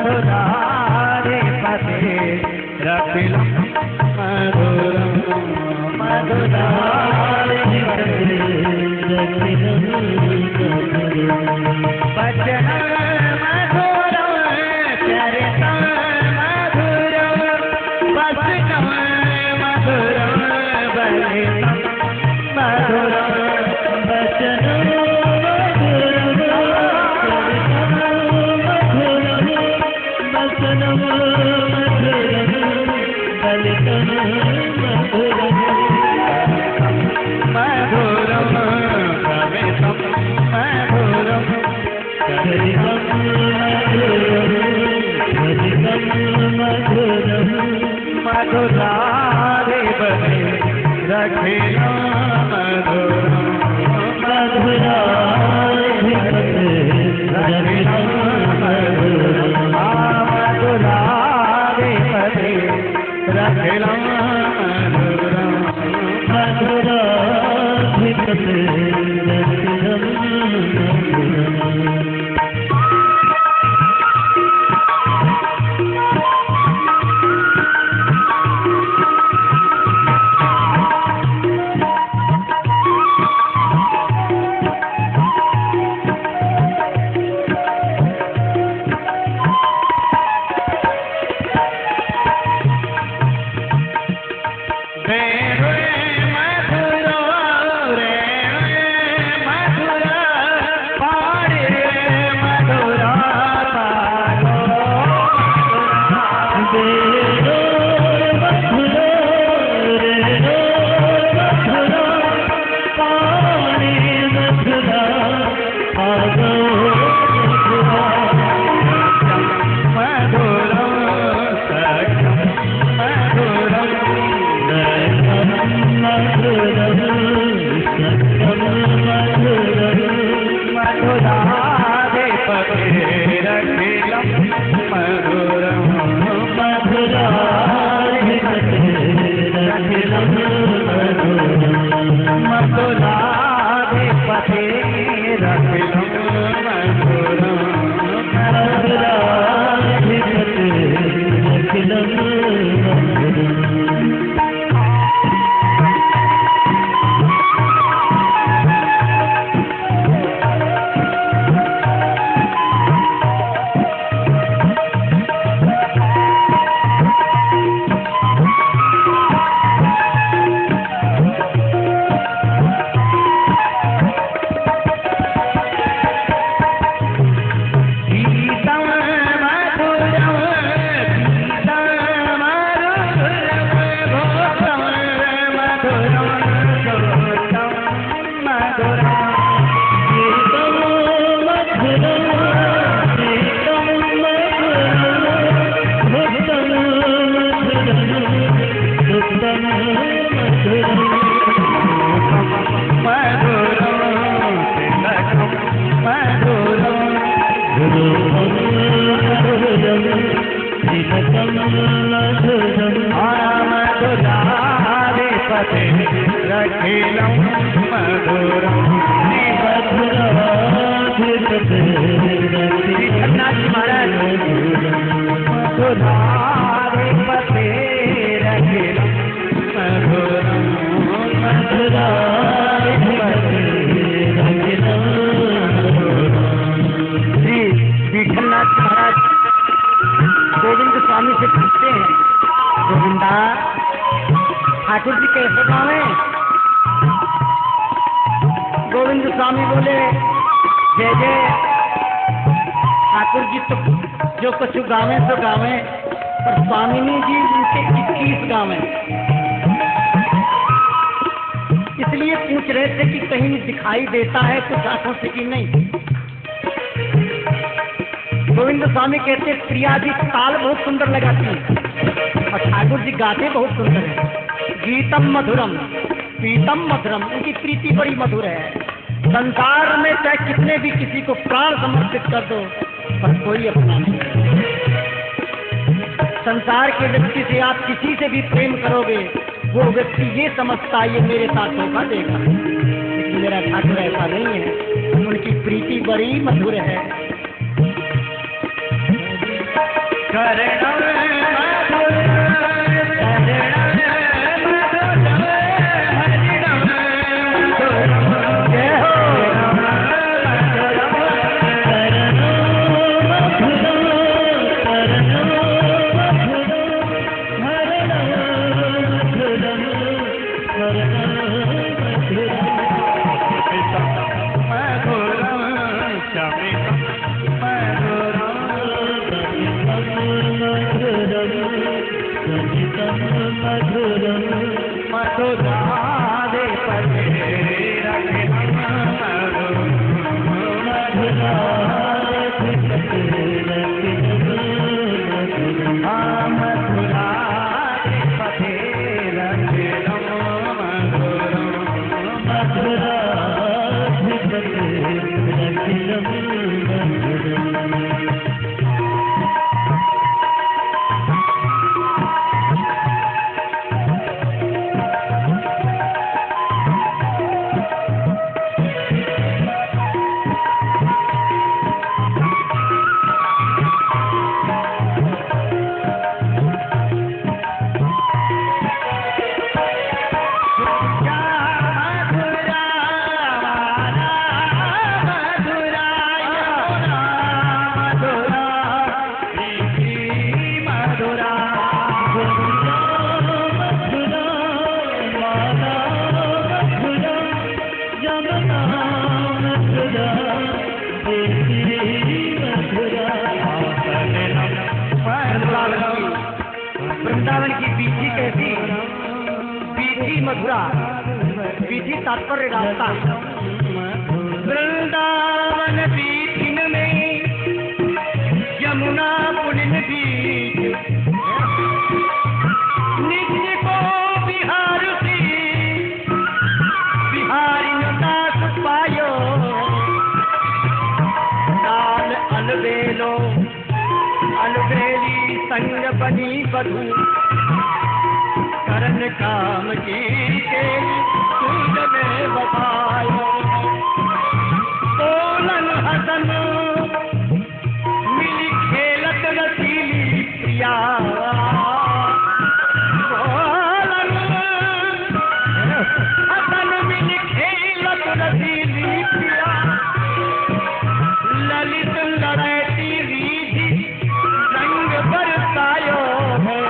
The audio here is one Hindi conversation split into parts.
मधुराधिपते रखिलं मधुरं मधुराधिपते रखिलं मधुरं वचनं मधुरं चरितं मधुरं वचनं मधुरं बलितं मधुरं वचनं मधुराधिपते रखिलं मधुरं मधुराधिपते रखिलं मधुरं मधुराधिपते रखिलं मधुरं मधुराधिपते रखिलं मधुरम् ठाकुर जी कैसे गावे? गोविंद स्वामी बोले जय जय ठाकुर जी तो जो कुछ गावे तो गावे, पर स्वामिनी जी उनके 21 गावे। इसलिए पूछ रहे थे कि कहीं दिखाई देता है कुछ आंखों से कि नहीं। गोविंद स्वामी कहते प्रिया जी ताल बहुत सुंदर लगाती है और ठाकुर जी गाते बहुत सुंदर है। गीतम मधुरम पीतम मधुरम, उनकी प्रीति बड़ी मधुर है। संसार में चाहे कितने भी किसी को प्राण समर्पित कर दो पर कोई अपना नहीं। संसार के व्यक्ति से आप किसी से भी प्रेम करोगे, वो व्यक्ति ये समझता है ये मेरे साथ धोखा देगा, लेकिन मेरा ठाकुर ऐसा नहीं है। उनकी प्रीति बड़ी मधुर है। वृंदावन की बीजी कैसी, बीजी मधुरा, बीजी तात्पर्य रास्ता। वृंदावन बीचिन में यमुना पुलिन बीच, नित्य को बिहार सी बिहारी दास पायो, काल अलबेलो अलबेली संग बनी बधू, करण काम की तेरी सूझ में बधायो। बोलन हसन मिली खेलत रसीली प्रिया, बोलन हसन मिली खेलत रसीली प्रिया, ललित लड़ैती रीझी रंग बरसायो है।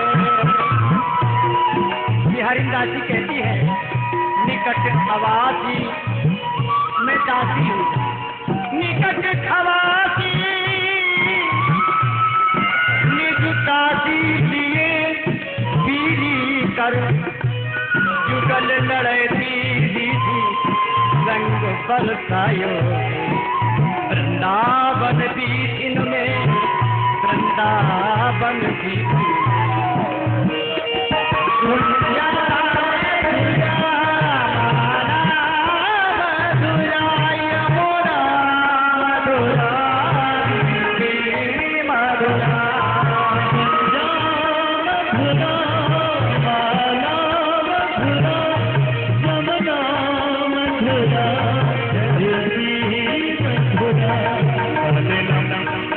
हरिदास जी कहती है, निकट खवासी मैं दासी हूँ, निकट खवासी निज दासी लिए पीली कर, जुगल लड़ती दीदी रंग बरसायो। वृंदावन बीच में वृंदावन बीच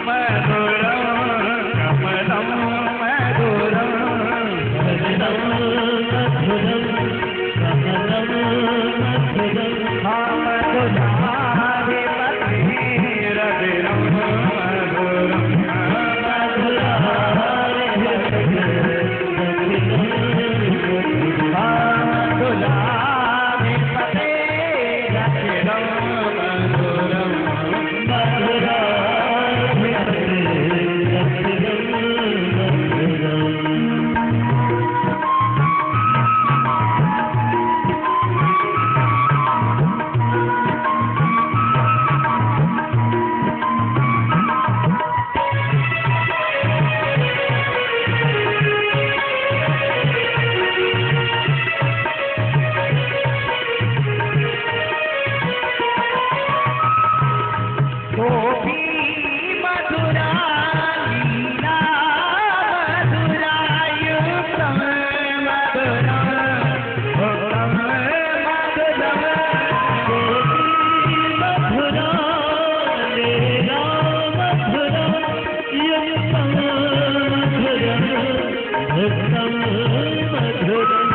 मधुरम रसम मधुरम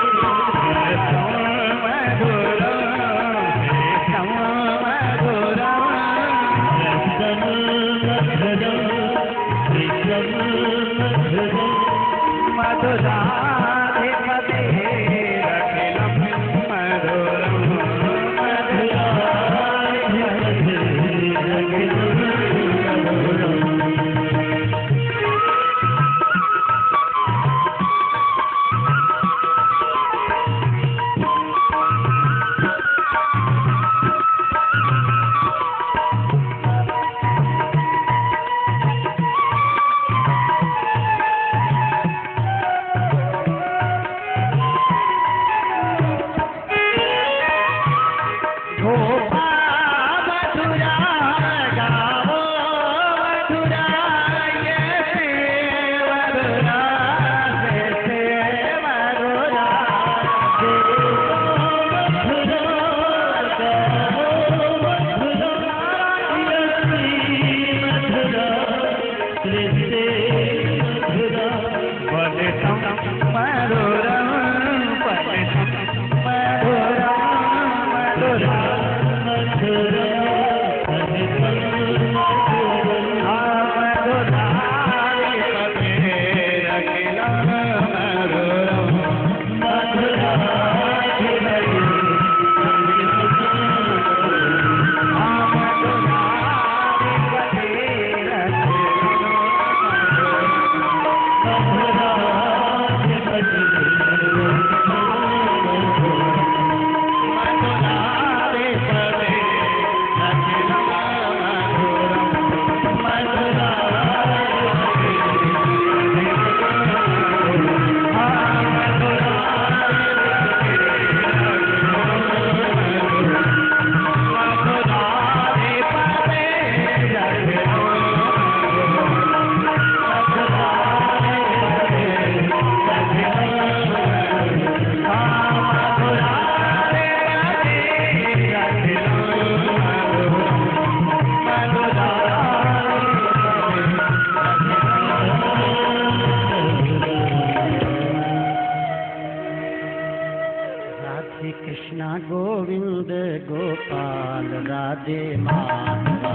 गोविंद गोपाल राधे माधवा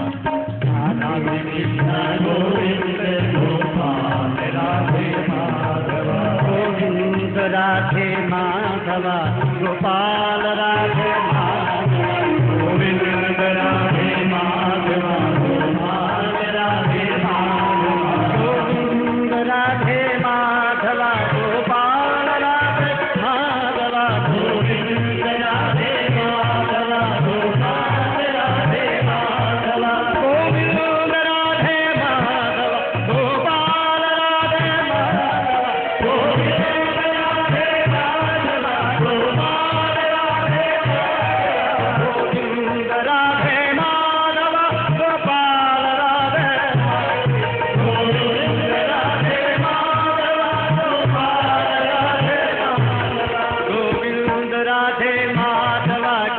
राधे कृष्ण गोविंद गोपाल राधे माधवा गोविंद राधे माधवा गोपाल राधे माधवा गोविंद राधे माधवा गोपाल राधे माधवा गोविंद राधे माधवा गोपाल राधे माधवा गोविंद राधे माधवा गोपाल राधे माधवा गोविंद राधे माधवा गोपाल राधे माधवा गोविंद राधे माधवा गोपाल राधे माधवा गोविंद राधे माधवा गोपाल राधे गोविंद राधे माधवा गोपाल राधे गोविंद राधे माधवा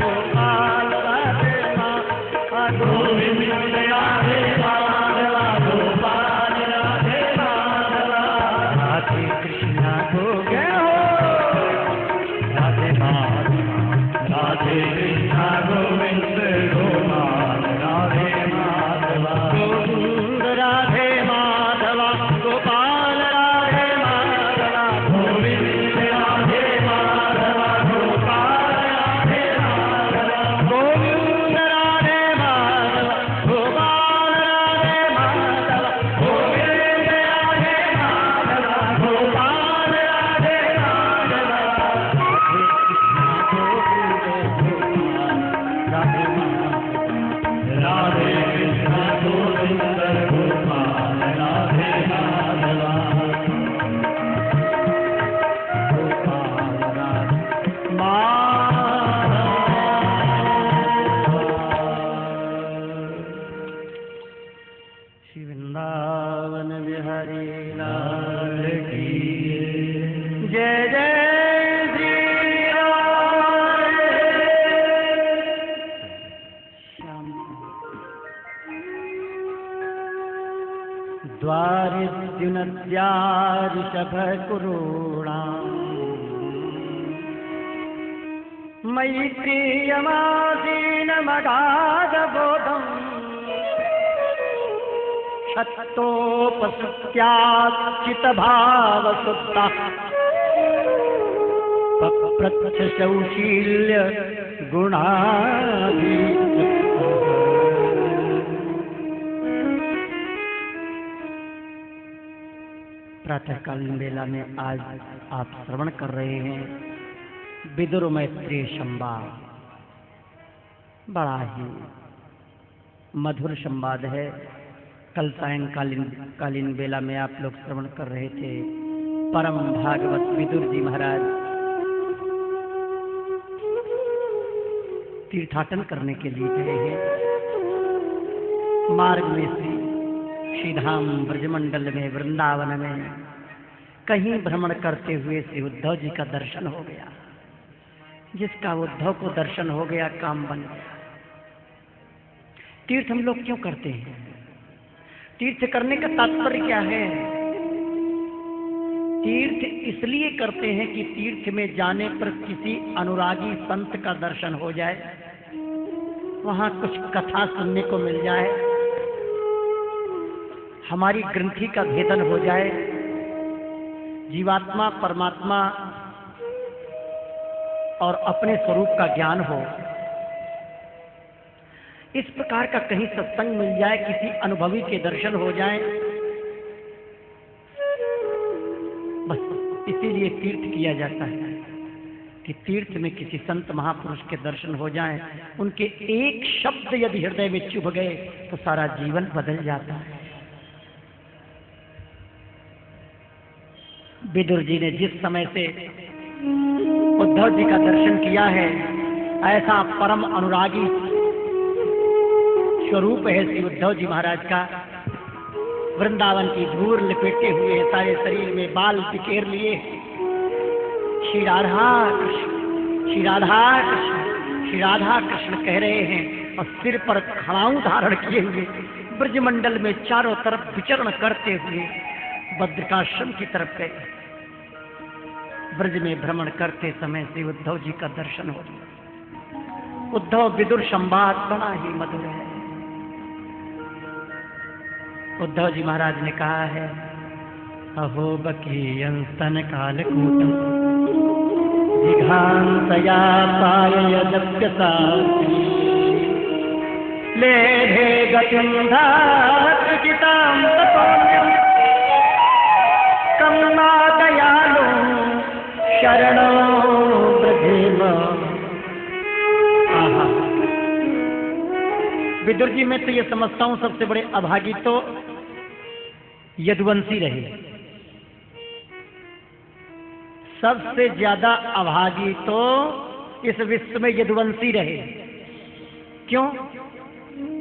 गोपाल राधे गोविंद राधे माधवा गोपाल राधे माधवा राधे कृष्णा गोविंद राधे माधवा राधे कृष्णा गोविंद गोपाल राधे माधवा गोविंद राधे माधवा गोपाल राधे माधवा गोविंद राधे माधवा गोपाल राधे माधवा गोविंद राधे माधवा गोपाल राधे माधवा गोविंद राधे माधवा गोपाल राधे माधवा राधे कृष्ण गोविंद गोपाल राधे माधवा गोपाल राधे माधवा श्री वृंदावन बिहारी लाल की जय जय श्री राम श्याम द्वारित द्युनद्या ऋषभकुरूणाम् मैत्रीयमासीनमगाधबोधम् क्षत्तोपसृत्याच्युतभावसुप्ता पप्रच्छशौशील्य गुणाधीशः। प्रातःकालीन बेला में आज आप श्रवण कर रहे हैं विदुर मैत्री संवाद। बड़ा ही मधुर संवाद है। कल सायंकालीन बेला में आप लोग श्रवण कर रहे थे। परम भागवत विदुर जी महाराज तीर्थाटन करने के लिए गए हैं। मार्ग में श्रीधाम ब्रजमंडल में वृंदावन में कहीं भ्रमण करते हुए श्री उद्धव जी का दर्शन हो गया। जिसका उद्धव को दर्शन हो गया काम बन गया। तीर्थ हम लोग क्यों करते हैं? तीर्थ करने का तात्पर्य क्या है? तीर्थ इसलिए करते हैं कि तीर्थ में जाने पर किसी अनुरागी संत का दर्शन हो जाए, वहां कुछ कथा सुनने को मिल जाए, हमारी ग्रंथि का भेदन हो जाए, जीवात्मा परमात्मा और अपने स्वरूप का ज्ञान हो। इस प्रकार का कहीं सत्संग मिल जाए, किसी अनुभवी के दर्शन हो जाए, बस इसीलिए तीर्थ किया जाता है कि तीर्थ में किसी संत महापुरुष के दर्शन हो जाएं, उनके एक शब्द यदि हृदय में चुभ गए तो सारा जीवन बदल जाता है। विदुर जी ने जिस समय से उद्धव जी का दर्शन किया है, ऐसा परम अनुरागी स्वरूप है श्री उद्धव जी महाराज का। वृंदावन की धूल लपेटे हुए, सारे शरीर में बाल बिखेर लिए, श्री राधा कृष्ण, श्री राधा कृष्ण, श्री राधा कृष्ण कह रहे हैं और सिर पर खड़ाऊ धारण किए हुए ब्रजमंडल में चारों तरफ विचरण करते हुए बद्रिकाश्रम की तरफ गए। ब्रज में भ्रमण करते समय श्री उद्धव जी का दर्शन हो गया। उद्धव विदुर संवाद बड़ा ही मधुर है। उद्धव जी महाराज ने कहा है, अहो बकीयं स्तन कालकूटं जिघांतया पाययदप्यसाति लेभे गतिं धात्रितां तपोन्यं कम्मा दयालो शरणो ब्रजेम। आहा, विदुर जी मैं तो ये समझता हूं सबसे बड़े अभागी तो यदुवंशी रहे। सबसे ज्यादा अभागी तो इस विश्व में यदुवंशी रहे। क्यों?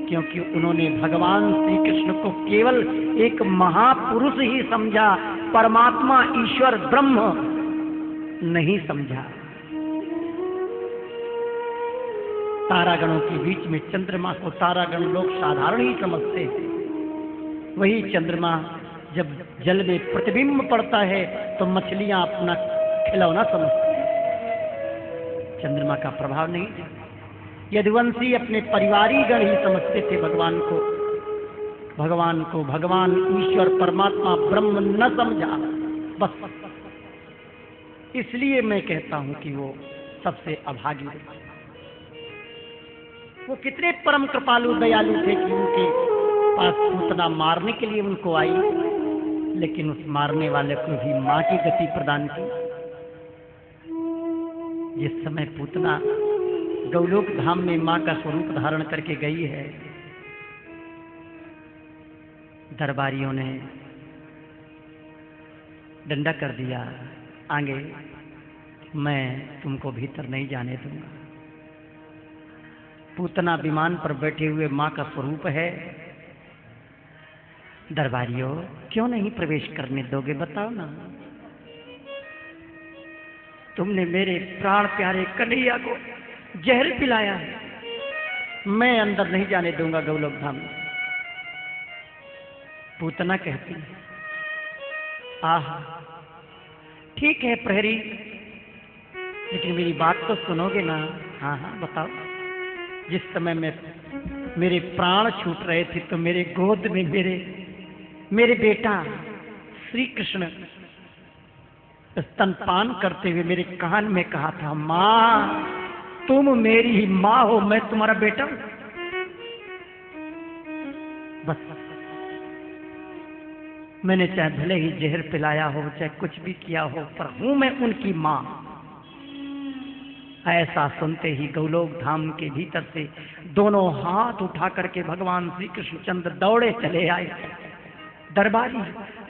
क्योंकि उन्होंने भगवान श्री कृष्ण को केवल एक महापुरुष ही समझा, परमात्मा ईश्वर ब्रह्म नहीं समझा। तारागणों के बीच में चंद्रमा को तारागण लोग साधारण ही समझते हैं। वही चंद्रमा जब जल में प्रतिबिंब पड़ता है तो मछलियां अपना खिलौना समझती हैं। चंद्रमा का प्रभाव नहीं। यदुवंशी अपने परिवारी गण ही समझते थे भगवान को। भगवान ईश्वर परमात्मा ब्रह्म न समझा। बस इसलिए मैं कहता हूं कि वो सबसे अभागी थे। वो कितने परम कृपालु दयालु थे कि उनके पास पूतना मारने के लिए उनको आई, लेकिन उस मारने वाले को भी मां की गति प्रदान की। जिस समय पूतना गौलोक धाम में मां का स्वरूप धारण करके गई है, दरबारियों ने डंडा कर दिया, आगे मैं तुमको भीतर नहीं जाने दूंगा। पूतना विमान पर बैठे हुए मां का स्वरूप है। दरबारियों क्यों नहीं प्रवेश करने दोगे, बताओ ना। तुमने मेरे प्राण प्यारे कन्हैया को जहर पिलाया है, मैं अंदर नहीं जाने दूंगा गौलोक धाम में। पूतना कहती है आह, ठीक है प्रहरी, लेकिन मेरी बात तो सुनोगे ना? हाँ हाँ बताओ। जिस समय में मेरे प्राण छूट रहे थे तो मेरे गोद में मेरे बेटा श्री कृष्ण स्तनपान करते हुए मेरे कान में कहा था, माँ तुम मेरी ही माँ हो, मैं तुम्हारा बेटा हूं। बस मैंने चाहे भले ही जहर पिलाया हो, चाहे कुछ भी किया हो, पर हूं मैं उनकी माँ। ऐसा सुनते ही गौलोक धाम के भीतर से दोनों हाथ उठा करके भगवान श्री कृष्णचंद्र दौड़े चले आए। दरबारी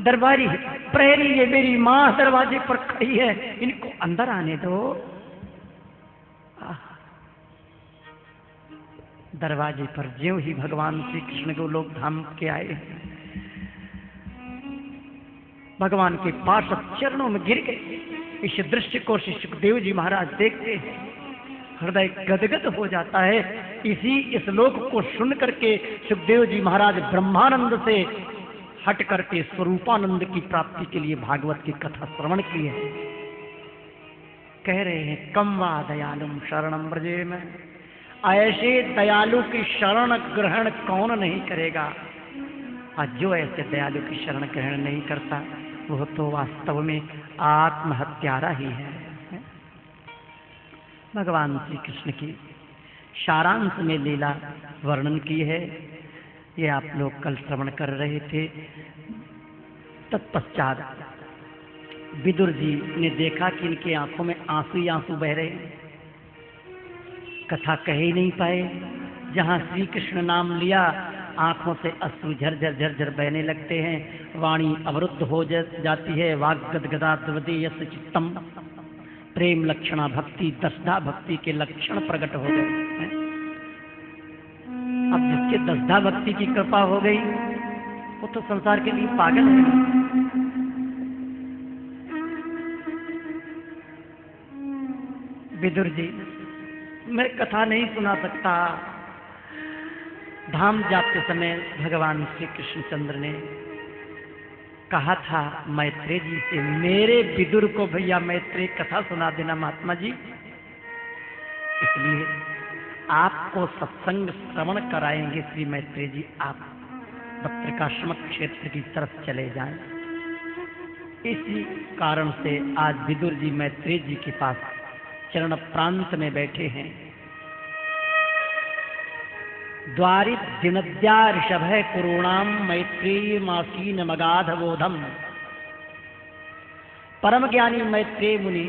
दरबारी प्रहरी, ये मेरी माँ दरवाजे पर खड़ी है, इनको अंदर आने दो। दरवाजे पर ज्यों ही भगवान श्री कृष्ण गोलोक धाम के आए, भगवान के पास चरणों में गिर गए। इस दृश्य को श्री सुखदेव जी महाराज देखते हैं, हृदय गदगद हो जाता है। इस श्लोक को सुन करके सुखदेव जी महाराज ब्रह्मानंद से हट करके स्वरूपानंद की प्राप्ति के लिए भागवत की कथा श्रवण की है। कह रहे हैं, कम वा दयालुम शरणम ब्रजे में, ऐसे दयालु की शरण ग्रहण कौन नहीं करेगा। और जो ऐसे दयालु की शरण ग्रहण नहीं करता वह तो वास्तव में आत्महत्यारा ही है। भगवान श्री कृष्ण की सारांश में लीला वर्णन की है, ये आप लोग कल श्रवण कर रहे थे। तत्पश्चात विदुर जी ने देखा कि इनकी आंखों में आंसू ही आंसू बह रहे, कथा कह ही नहीं पाए। जहां श्री कृष्ण नाम लिया आंखों से अश्रु झरझर झरझर बहने लगते हैं, वाणी अवरुद्ध हो जाती है। वाग गदगदा द्वदेयस चित्तम, प्रेम लक्षणा भक्ति दसधा भक्ति के लक्षण प्रकट हो गए हैं। अब जिसके दसधा भक्ति की कृपा हो गई वो तो संसार के लिए पागल है। विदुर जी, मैं कथा नहीं सुना सकता। धाम जाते समय भगवान श्री कृष्णचंद्र ने कहा था मैत्रेय जी से, मेरे विदुर को भैया मैत्रेय कथा सुना देना महात्मा जी, इसलिए आपको सत्संग श्रवण कराएंगे। श्री मैत्रेय जी आप बद्रिकाश्रम क्षेत्र की तरफ चले जाएं। इसी कारण से आज विदुर जी मैत्रेय जी के पास चरण प्रांत में बैठे हैं। द्वारित दिनद्या ऋषभ कुरूणाम मैत्रेय मासीन मगाध बोधम। परम ज्ञानी मैत्रेय मुनि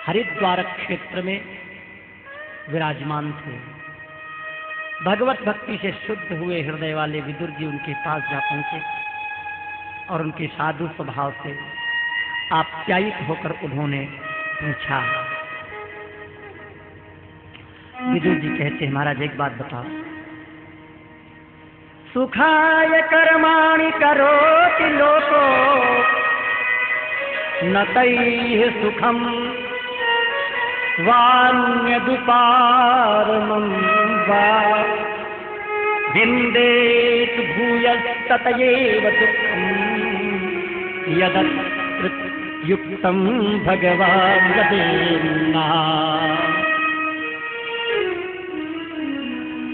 हरिद्वार क्षेत्र में विराजमान थे। भगवत भक्ति से शुद्ध हुए हृदय वाले विदुर जी उनके पास जा पहुंचे और उनके साधु स्वभाव से आप्यायित होकर उन्होंने पूछा। विदुर जी कहते हैं, महाराज एक बात बताओ, सुखाय कर्माणि करोति लोको न तैः सुखम वान्यदुपारमं वा विन्देत भूयस्ततयेव दुःखं यदत्र युक्तं भगवान् वदेन्ना।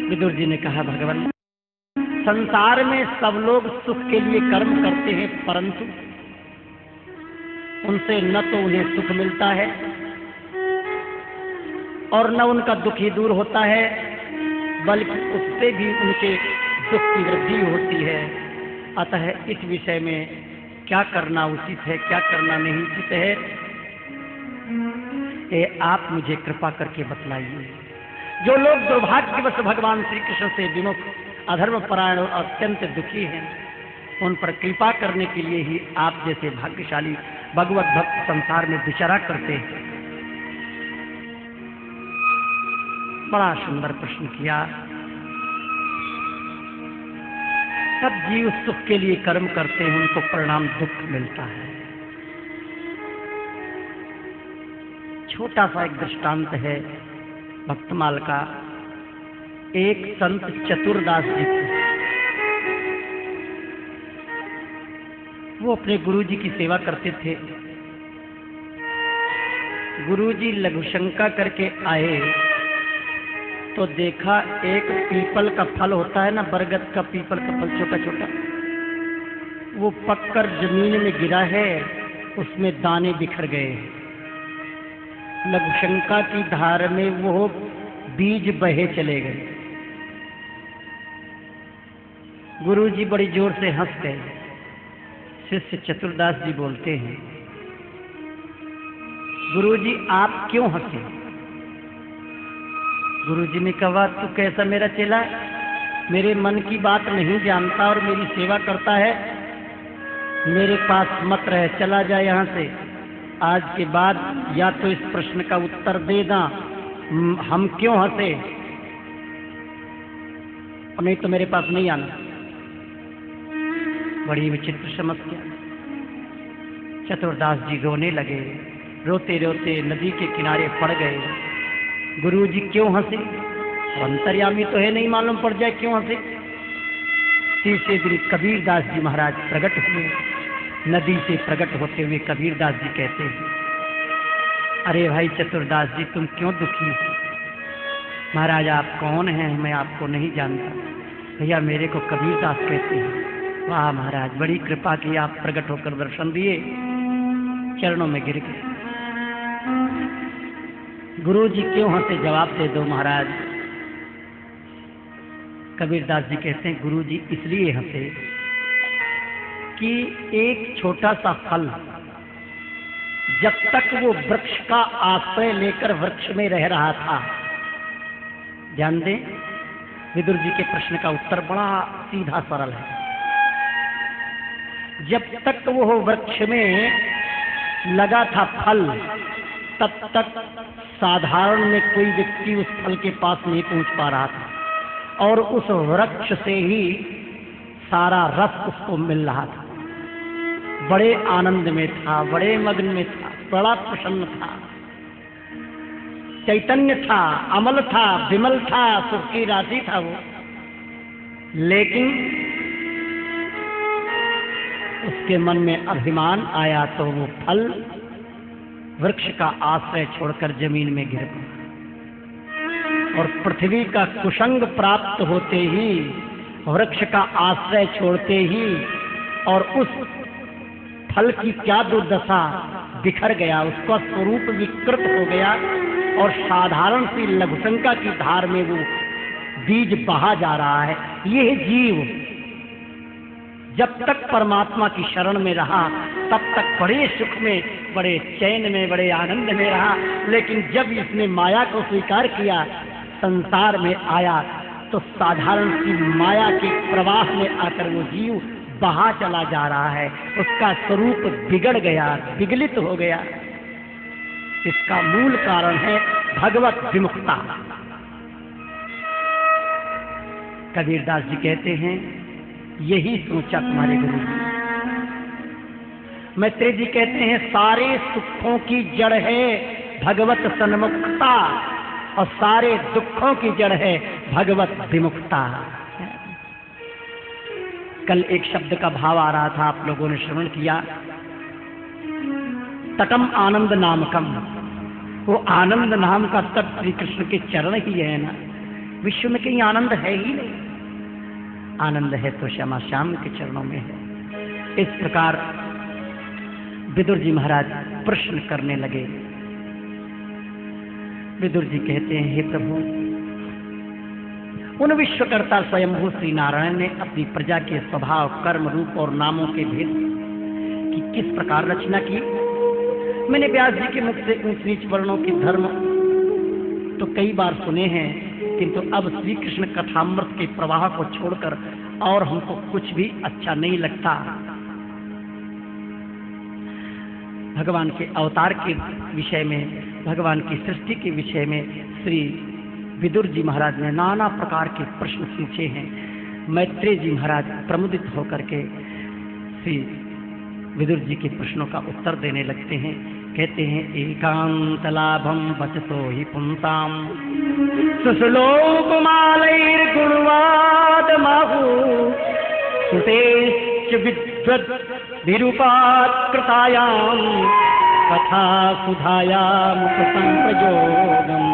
विदुर जी ने कहा, भगवान संसार में सब लोग सुख के लिए कर्म करते हैं, परंतु उनसे न तो उन्हें सुख मिलता है और न उनका दुख ही दूर होता है, बल्कि उससे भी उनके दुख की वृद्धि होती है। अतः इस विषय में क्या करना उचित है, क्या करना नहीं उचित है, ये आप मुझे कृपा करके बतलाइए। जो लोग दुर्भाग्यवश भगवान श्री कृष्ण से विमुख, अधर्म परायण और अत्यंत दुखी हैं, उन पर कृपा करने के लिए ही आप जैसे भाग्यशाली भगवत भक्त संसार में विचरा करते हैं। बड़ा सुंदर प्रश्न किया। सब जीव सुख के लिए कर्म करते हैं, उनको परिणाम दुख मिलता है। छोटा सा एक दृष्टांत है भक्तमाल का। एक संत चतुरदास जी को वो अपने गुरुजी की सेवा करते थे। गुरुजी लघुशंका करके आए तो देखा एक पीपल का फल होता है ना, बरगद का पीपल का फल छोटा छोटा, वो पककर जमीन में गिरा है, उसमें दाने बिखर गए। लघुशंका की धार में वो बीज बहे चले गए। गुरुजी बड़ी जोर से हंस गए। शिष्य चतुरदास जी बोलते हैं, गुरुजी आप क्यों हंसे? गुरुजी ने कहा, तू कैसा मेरा चेला, मेरे मन की बात नहीं जानता और मेरी सेवा करता है, मेरे पास मत रह, चला जा यहाँ से। आज के बाद या तो इस प्रश्न का उत्तर दे दा, हम क्यों हंसे, और नहीं तो मेरे पास नहीं आना। बड़ी विचित्र समस्या। चतुरदास जी रोने लगे, रोते रोते नदी के किनारे पड़ गए। गुरुजी क्यों हंसे? अंतर्यामी तो है, नहीं मालूम पड़ जाए क्यों हंसे। तीसरे दिन कबीरदास जी महाराज प्रकट हुए। नदी से प्रकट होते हुए कबीरदास जी कहते हैं, अरे भाई चतुरदास जी, तुम क्यों दुखी हो? महाराज आप कौन हैं, मैं आपको नहीं जानता। भैया मेरे को कबीरदास कहते हैं। वाह महाराज, बड़ी कृपा की, आप प्रकट होकर दर्शन दिए। चरणों में गिर गए। गुरु जी क्यों हंसे, जवाब दे दो महाराज। कबीरदास जी कहते हैं, गुरु जी इसलिए हंसे कि एक छोटा सा फल जब तक वो वृक्ष का आश्रय लेकर वृक्ष में रह रहा था, ध्यान दें, विदुर जी के प्रश्न का उत्तर बड़ा सीधा सरल है। जब तक वो वृक्ष में लगा था फल, तब तक साधारण में कोई व्यक्ति उस फल के पास नहीं पहुंच पा रहा था, और उस वृक्ष से ही सारा रस उसको मिल रहा था। बड़े आनंद में था, बड़े मग्न में था, बड़ा प्रसन्न था, चैतन्य था, अमल था, विमल था, सुख की राशि था वो। लेकिन उसके मन में अभिमान आया तो वो फल वृक्ष का आश्रय छोड़कर जमीन में गिर पड़ा, और पृथ्वी का कुसंग प्राप्त होते ही, वृक्ष का आश्रय छोड़ते ही, और उस फल की क्या दुर्दशा, बिखर गया, उसका स्वरूप विकृत हो गया, और साधारण सी लघुशंका की धार में वो बीज बहा जा रहा है। यह जीव जब तक परमात्मा की शरण में रहा, तब तक बड़े सुख में, बड़े चैन में, बड़े आनंद में रहा। लेकिन जब इसने माया को स्वीकार किया, संसार में आया, तो साधारण सी माया के प्रवाह में आकर वो जीव बहा चला जा रहा है। उसका स्वरूप बिगड़ गया, विगलित हो गया। इसका मूल कारण है भगवत विमुखता। कबीरदास जी कहते हैं, यही सोचा तुम्हारे गुरु जी। मैत्रेय जी कहते हैं, सारे सुखों की जड़ है भगवत सन्मुखता, और सारे दुखों की जड़ है भगवत विमुखता। कल एक शब्द का भाव आ रहा था, आप लोगों ने श्रवण किया, तटम आनंद नामकम। वो आनंद नाम का तट श्री कृष्ण के चरण ही है ना, विश्व में कहीं आनंद है ही नहीं। आनंद है तो श्यामा श्याम के चरणों में है। इस प्रकार विदुर जी महाराज प्रश्न करने लगे। विदुर जी कहते हैं, हे प्रभु, उन विश्वकर्ता स्वयंभू श्री नारायण ने अपनी प्रजा के स्वभाव, कर्म, रूप और नामों के भेद की किस प्रकार रचना की। मैंने व्यास जी के मुख से ऊंच नीच वर्णों के धर्म तो कई बार सुने हैं, किंतु अब श्री कृष्ण कथामृत के प्रवाह को छोड़कर और हमको कुछ भी अच्छा नहीं लगता। भगवान के अवतार के विषय में, भगवान की सृष्टि के विषय में श्री विदुर जी महाराज ने नाना प्रकार के प्रश्न पूछे हैं। मैत्रेय जी महाराज प्रमुदित होकर के श्री विदुर जी के प्रश्नों का उत्तर देने लगते हैं। कहते हैं, एकांत लाभम बचतो ही पुंसाम सुश्लोक मालैर गुणवाद माहु सुतेश्च विद्वद विरूपात्कृतायां कथा सुधायां संप्रयोगम्।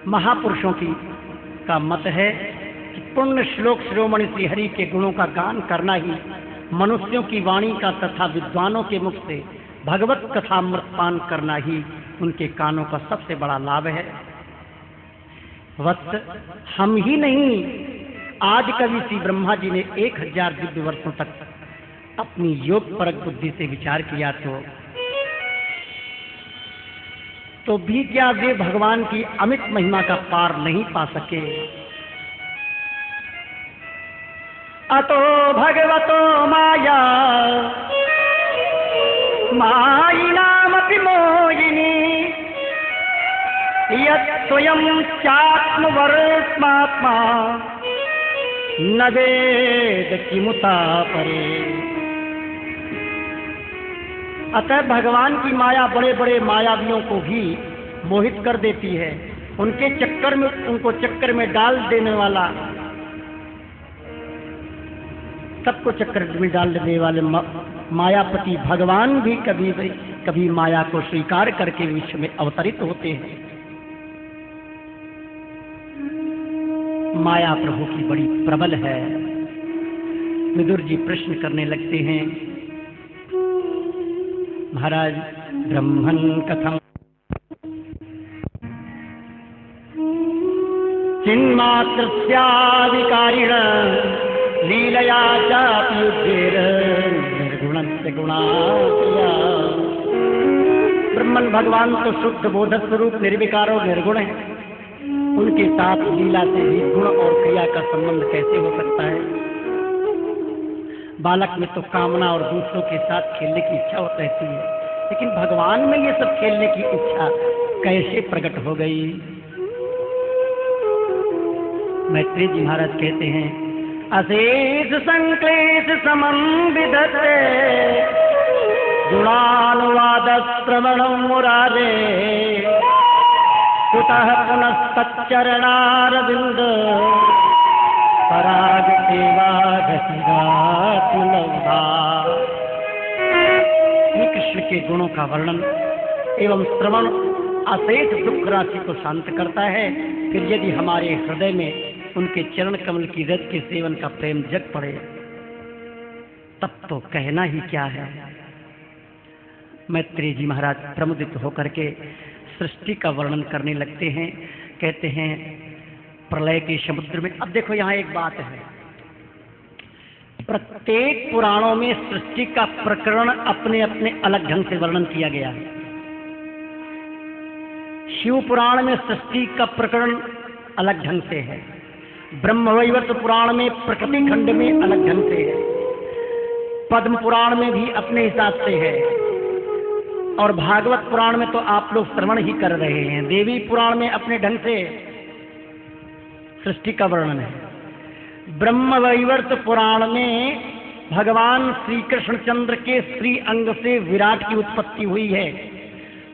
महापुरुषों की का मत है कि पुण्य श्लोक शिरोमणि श्री हरि के गुणों का गान करना ही मनुष्यों की वाणी का तथा विद्वानों के मुख से भगवत कथा अमृतपान करना ही उनके कानों का सबसे बड़ा लाभ है। वत्स, हम ही नहीं, आज कवि श्री ब्रह्मा जी ने 1000 दिव्य वर्षों तक अपनी योग परक बुद्धि से विचार किया तो भी क्या वे भगवान की अमित महिमा का पार नहीं पा सके। अतो भगवतो माया मायिनामपि मोहिनी यत् स्वयं चात्मवर्त्मात्मा न वेद किमुता परे। अतः भगवान की माया बड़े बड़े मायावियों को भी मोहित कर देती है। उनको चक्कर में डाल देने वाला, सबको चक्कर में डाल देने वाले मायापति भगवान भी कभी माया को स्वीकार करके विश्व में अवतरित होते हैं। माया प्रभु की बड़ी प्रबल है। विदुर जी प्रश्न करने लगते हैं, महाराज ब्रह्मन् कथम चिन्मात्रस्याविकारिण लीलया चापि युद्धेन निर्गुणस्य गुणात्या। ब्रह्मन भगवान तो शुद्ध बोधक स्वरूप निर्विकार और निर्गुण है, उनके साथ लीला से भी गुण और क्रिया का संबंध कैसे हो सकता है। बालक में तो कामना और दूसरों के साथ खेलने की इच्छा रहती है, लेकिन भगवान में ये सब खेलने की इच्छा कैसे प्रकट हो गई। मैत्रेय जी महाराज कहते हैं, अशेष संक्लेश समं विधत्ते गुणानुवाद श्रवणं मुरारे कुतः पुनस्तच्चरणारविंद पराग सेवाधसिरात्मलब्धा। श्री कृष्ण के गुणों का वर्णन एवं श्रवण अशेष दुख राशि को शांत करता है। फिर यदि हमारे हृदय में उनके चरण कमल की रज के सेवन का प्रेम जग पड़े तब तो कहना ही क्या है। मैत्रेय जी महाराज प्रमुदित होकर के सृष्टि का वर्णन करने लगते हैं। कहते हैं, प्रलय के समुद्र में। अब देखो यहाँ एक बात है, प्रत्येक पुराणों में सृष्टि का प्रकरण अपने अपने अलग ढंग से वर्णन किया गया है। शिव पुराण में सृष्टि का प्रकरण अलग ढंग से है, ब्रह्मवैवर्त पुराण में प्रकृति खंड में अलग ढंग से है, पद्म पुराण में भी अपने हिसाब से है, और भागवत पुराण में तो आप लोग श्रवण ही कर रहे हैं। देवी पुराण में अपने ढंग से सृष्टि का वर्णन है। ब्रह्मवैवर्त पुराण में भगवान श्री कृष्णचंद्र के श्री अंग से विराट की उत्पत्ति हुई है,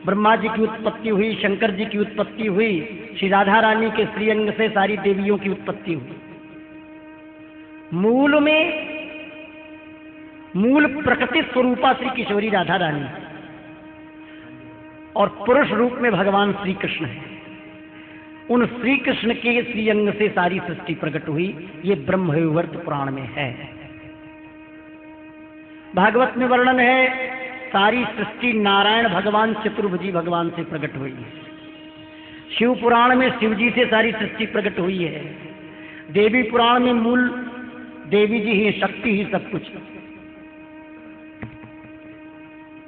ब्रह्मा जी की उत्पत्ति हुई, शंकर जी की उत्पत्ति हुई, श्री राधा रानी के श्री अंग से सारी देवियों की उत्पत्ति हुई। मूल प्रकृति स्वरूपा श्री किशोरी राधा रानी और पुरुष रूप में भगवान श्री कृष्ण है। उन श्री कृष्ण के श्री अंग से सारी सृष्टि प्रकट हुई। ये ब्रह्मवैवर्त पुराण में है। भागवत में वर्णन है, सारी सृष्टि नारायण भगवान चतुर्भुजी भगवान से प्रकट हुई है। शिव पुराण में शिव जी से सारी सृष्टि प्रकट हुई है। देवी पुराण में मूल देवी जी ही, शक्ति ही सब कुछ।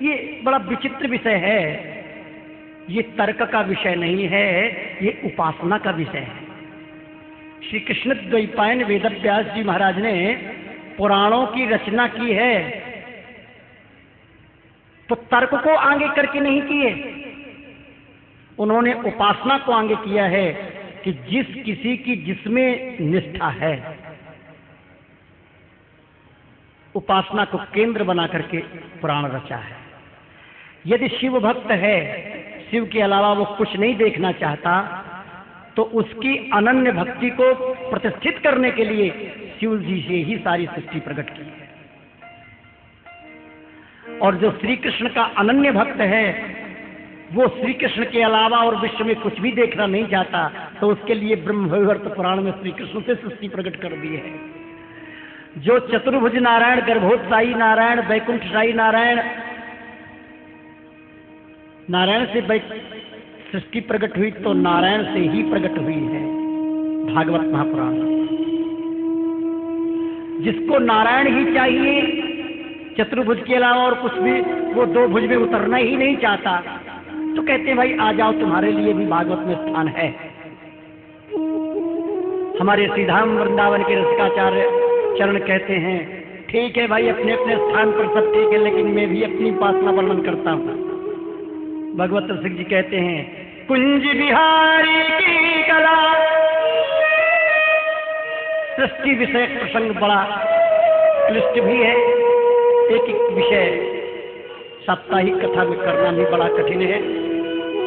ये बड़ा विचित्र विषय है। ये तर्क का विषय नहीं है, ये उपासना का विषय है। श्री कृष्ण द्वैपायन वेदव्यास जी महाराज ने पुराणों की रचना की है तो तर्क को आगे करके नहीं किए, उन्होंने उपासना को आगे किया है कि जिस किसी की जिसमें निष्ठा है, उपासना को केंद्र बना करके पुराण रचा है। यदि शिव भक्त है, शिव के अलावा वो कुछ नहीं देखना चाहता, तो उसकी अनन्य भक्ति को प्रतिष्ठित करने के लिए शिव जी से ही सारी सृष्टि प्रकट की है। और जो श्री कृष्ण का अनन्य भक्त है वो श्री कृष्ण के अलावा और विश्व में कुछ भी देखना नहीं चाहता, तो उसके लिए ब्रह्मवैवर्त पुराण में श्री कृष्ण से सृष्टि प्रकट कर दी है। जो चतुर्भुज नारायण, गर्भोत्साही नारायण, वैकुंठशाही नारायण, नारायण से सृष्टि प्रकट हुई तो नारायण से ही प्रकट हुई है। भागवत महापुराण। जिसको नारायण ही चाहिए, चतुर्भुज के अलावा और कुछ भी, वो दो भुज में उतरना ही नहीं चाहता, तो कहते हैं भाई आ जाओ, तुम्हारे लिए भी भागवत में स्थान है। हमारे श्रीधाम वृंदावन के रसिकाचार्य चरण कहते हैं, ठीक है भाई, अपने अपने स्थान पर सब ठीक है, लेकिन मैं भी अपनी उपासना वर्णन करता हूँ। भगवत रसिक जी कहते हैं, कुंज बिहारी की कला, सृष्टि विषय प्रसंग बड़ा क्लिष्ट भी है। एक एक विषय साप्ताहिक कथा में करना भी बड़ा कठिन है,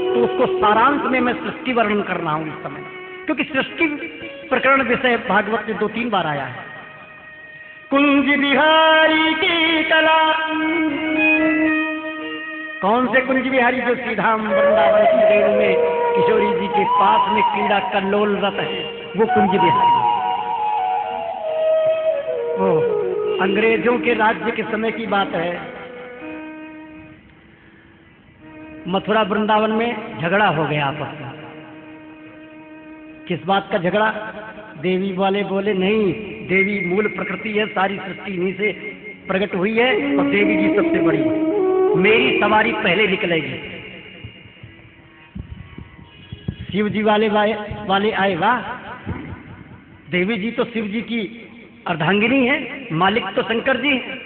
तो उसको सारांश में मैं सृष्टि वर्णन कर रहा हूं इस समय, क्योंकि सृष्टि प्रकरण विषय भागवत में 2-3 बार आया है। कुंज बिहारी की कला, कौन से कुंज बिहारी? जो श्रीधाम वृंदावन की रेणु में किशोरी जी के पास में क्रीड़ा कल्लोल रत है, वो कुंज बिहारी। वो अंग्रेजों के राज्य के समय की बात है। मथुरा वृंदावन में झगड़ा हो गया आपस में। किस बात का झगड़ा? देवी वाले बोले नहीं, देवी मूल प्रकृति है, सारी सृष्टि इन्हीं से प्रकट हुई है और देवी जी सबसे बड़ी है, मेरी सवारी पहले निकलेगी। शिव जी वाले आए, वाह, देवी जी तो शिव जी की अर्धांगिनी है, मालिक तो शंकर जी है।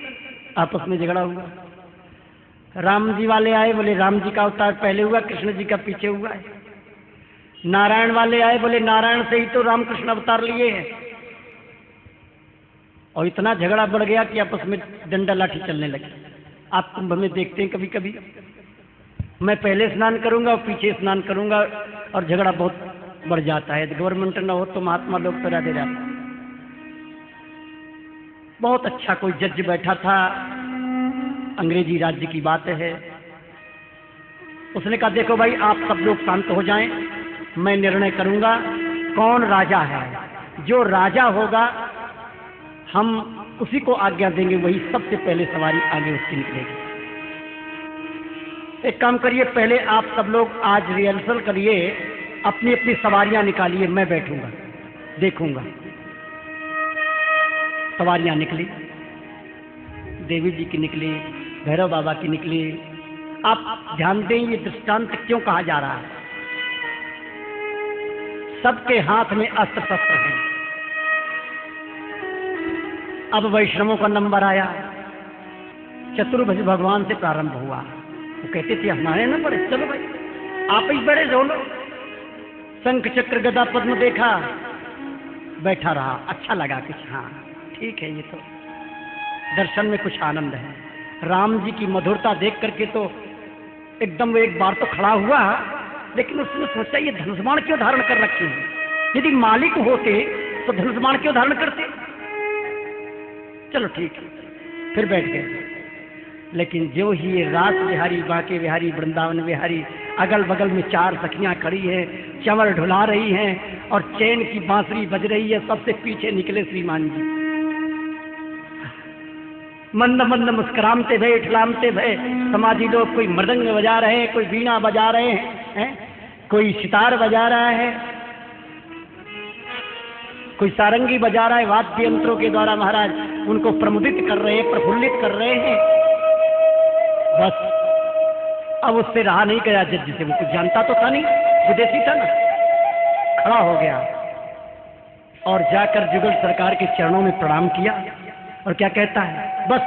आपस में झगड़ा हुआ। राम जी वाले आए, बोले राम जी का अवतार पहले हुआ, कृष्ण जी का पीछे हुआ है। नारायण वाले आए, बोले नारायण से ही तो रामकृष्ण अवतार लिए हैं। और इतना झगड़ा बढ़ गया कि आपस में डंडा लाठी चलने लगी। आप कुंभ में देखते हैं कभी कभी, मैं पहले स्नान करूंगा और पीछे स्नान करूंगा, और झगड़ा बहुत बढ़ जाता है। गवर्नमेंट न हो तो महात्मा लोग तो राधे राधे। बहुत अच्छा कोई जज बैठा था, अंग्रेजी राज्य की बात है। उसने कहा देखो भाई, आप सब लोग शांत हो जाएं, मैं निर्णय करूंगा कौन राजा है। जो राजा होगा हम उसी को आज्ञा देंगे, वही सबसे पहले सवारी आगे उसकी निकलेगी। एक काम करिए, पहले आप सब लोग आज रिहर्सल करिए, अपनी अपनी सवारियां निकालिए, मैं बैठूंगा देखूंगा। सवारियां निकली, देवी जी की निकली, भैरव बाबा की निकली। आप ध्यान दें, ये दृष्टांत क्यों कहा जा रहा है? सबके हाथ में अस्त्र शस्त्र हैं। अब वैष्णवों का नंबर आया, चतुर्भुज भगवान से प्रारंभ हुआ। वो कहते थे हमारे न पड़े, चलो भाई आप ही बड़े जोलो। शंख चक्र गदा पद्म देखा, बैठा रहा, अच्छा लगा कुछ, हाँ ठीक है, ये तो दर्शन में कुछ आनंद है। राम जी की मधुरता देख करके तो एकदम वो एक बार तो खड़ा हुआ, लेकिन उसने सोचा ये धनुष्बाण क्यों धारण कर रखे हैं? यदि मालिक होते तो धनुष्बाण क्यों धारण करते? चलो ठीक है, फिर बैठ गए। लेकिन जो ही ये रास बिहारी, बांके बिहारी, वृंदावन बिहारी, अगल बगल में 4 सखियां खड़ी हैं, चंवर ढुला रही हैं और चैन की बांसुरी बज रही है, सबसे पीछे निकले श्रीमान जी। मंद मंद मुस्कुराते भय, इठलामते भय समाजी लोग, कोई मृदंग बजा रहे हैं, कोई वीणा बजा रहे हैं, कोई सितार बजा रहा है, कोई सारंगी बजा रहा है, वाद्य यंत्रों के द्वारा महाराज उनको प्रमुदित कर रहे हैं, प्रफुल्लित कर रहे हैं। बस अब उससे रहा नहीं गया जज से, वो कुछ जानता तो था नहीं, विदेशी था ना। खड़ा हो गया और जाकर जुगल सरकार के चरणों में प्रणाम किया और क्या कहता है, बस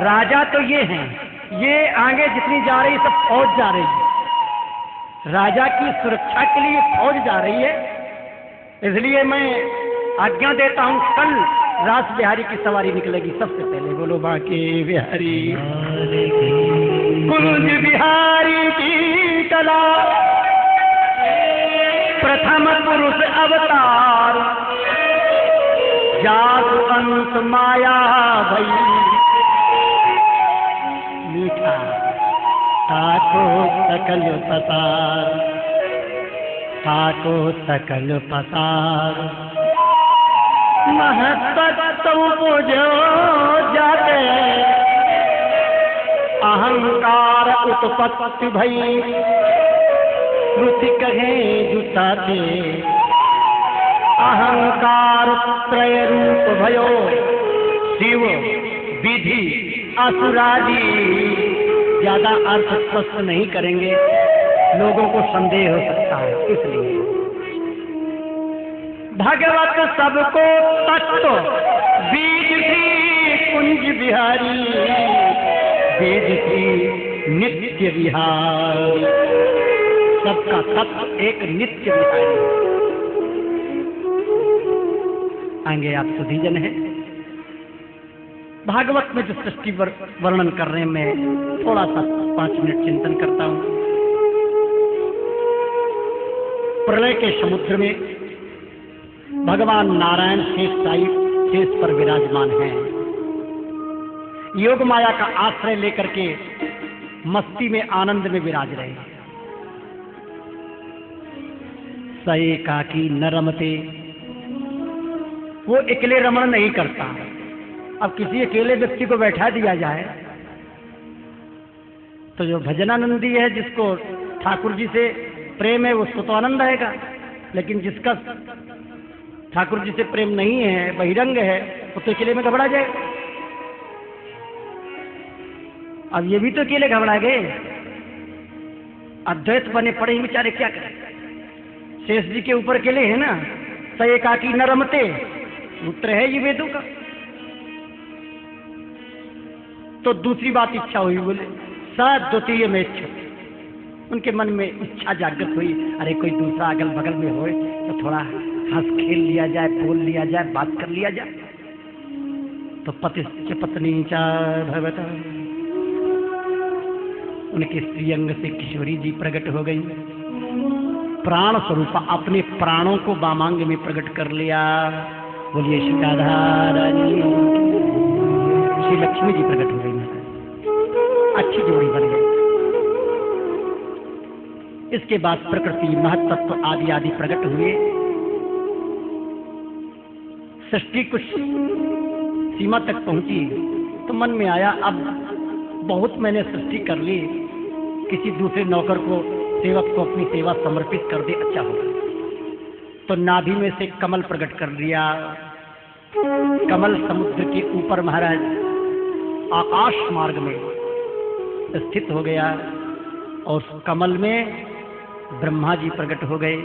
राजा तो ये हैं, ये आगे जितनी जा रही सब फौज जा रही है, राजा की सुरक्षा के लिए फौज जा रही है, इसलिए मैं आज्ञा देता हूं कल रास बिहारी की सवारी निकलेगी सबसे पहले। बोलो बांके बिहारी, कुंज बिहारी की कला, प्रथम पुरुष अवतार, जात अंत माया भई, मीठा ताको सकल पसार, ताको सकल पसार, महत्तम पूजो जाते, अहंकार उत्पत्ति भई, श्रुति कहे जुटाते, अहंकार त्रय रूप भयो, शिव विधि असुरादि। ज्यादा अर्थ स्पष्ट नहीं करेंगे, लोगों को संदेह हो सकता है, इसलिए भगवत सबको तत्व बीज थी कुंज बिहारी, बीज थी नित्य विहार, सबका तत्व एक नित्य विहारी। आगे आप सुधीजन हैं। भागवत में जो सृष्टि वर्णन कर रहे हैं, मैं थोड़ा सा 5 मिनट चिंतन करता हूं। प्रलय के समुद्र में भगवान नारायण शेष पर विराजमान हैं। योग माया का आश्रय लेकर के मस्ती में आनंद में विराज रहे हैं। स एकाकी न रमते, वो अकेले रमण नहीं करता। अब किसी अकेले व्यक्ति को बैठा दिया जाए तो जो भजनानंदी है, जिसको ठाकुर जी से प्रेम है, उसको तो आनंद आएगा, लेकिन जिसका ठाकुर जी से प्रेम नहीं है, बहिरंग है, वो तो अकेले में घबरा जाए। अब ये भी तो अकेले घबरा गए, अद्वैत बने पड़े बेचारे, क्या करें। शेष जी के ऊपर अकेले है ना, स एकाकी न रमते, सूत्र है ये वेदों का। तो दूसरी बात इच्छा हुई, बोले सद्वितीय में इच्छा, उनके मन में इच्छा जागृत हुई, अरे कोई दूसरा अगल बगल में हो तो थोड़ा हंस खेल लिया जाए, बोल लिया जाए, बात कर लिया जाए। तो पति च पत्नी च भगवत, उनके स्त्री अंग से किशोरी जी प्रकट हो गई, प्राण स्वरूप अपने प्राणों को वामांग में प्रकट कर लिया। बोलिए शिकाधारानी, श्री लक्ष्मी जी प्रकट हो गई, अच्छी जोड़ी बन गई। इसके बाद प्रकृति, महत्त्व आदि आदि प्रकट हुए। सृष्टि कुछ सीमा तक पहुंची तो मन में आया, अब बहुत मैंने सृष्टि कर ली, किसी दूसरे नौकर को, सेवक को अपनी सेवा समर्पित कर दे, अच्छा होगा। तो नाभि में से कमल प्रकट कर लिया। कमल समुद्र के ऊपर महाराज आकाश मार्ग में स्थित हो गया, और कमल में ब्रह्मा जी प्रकट हो गए।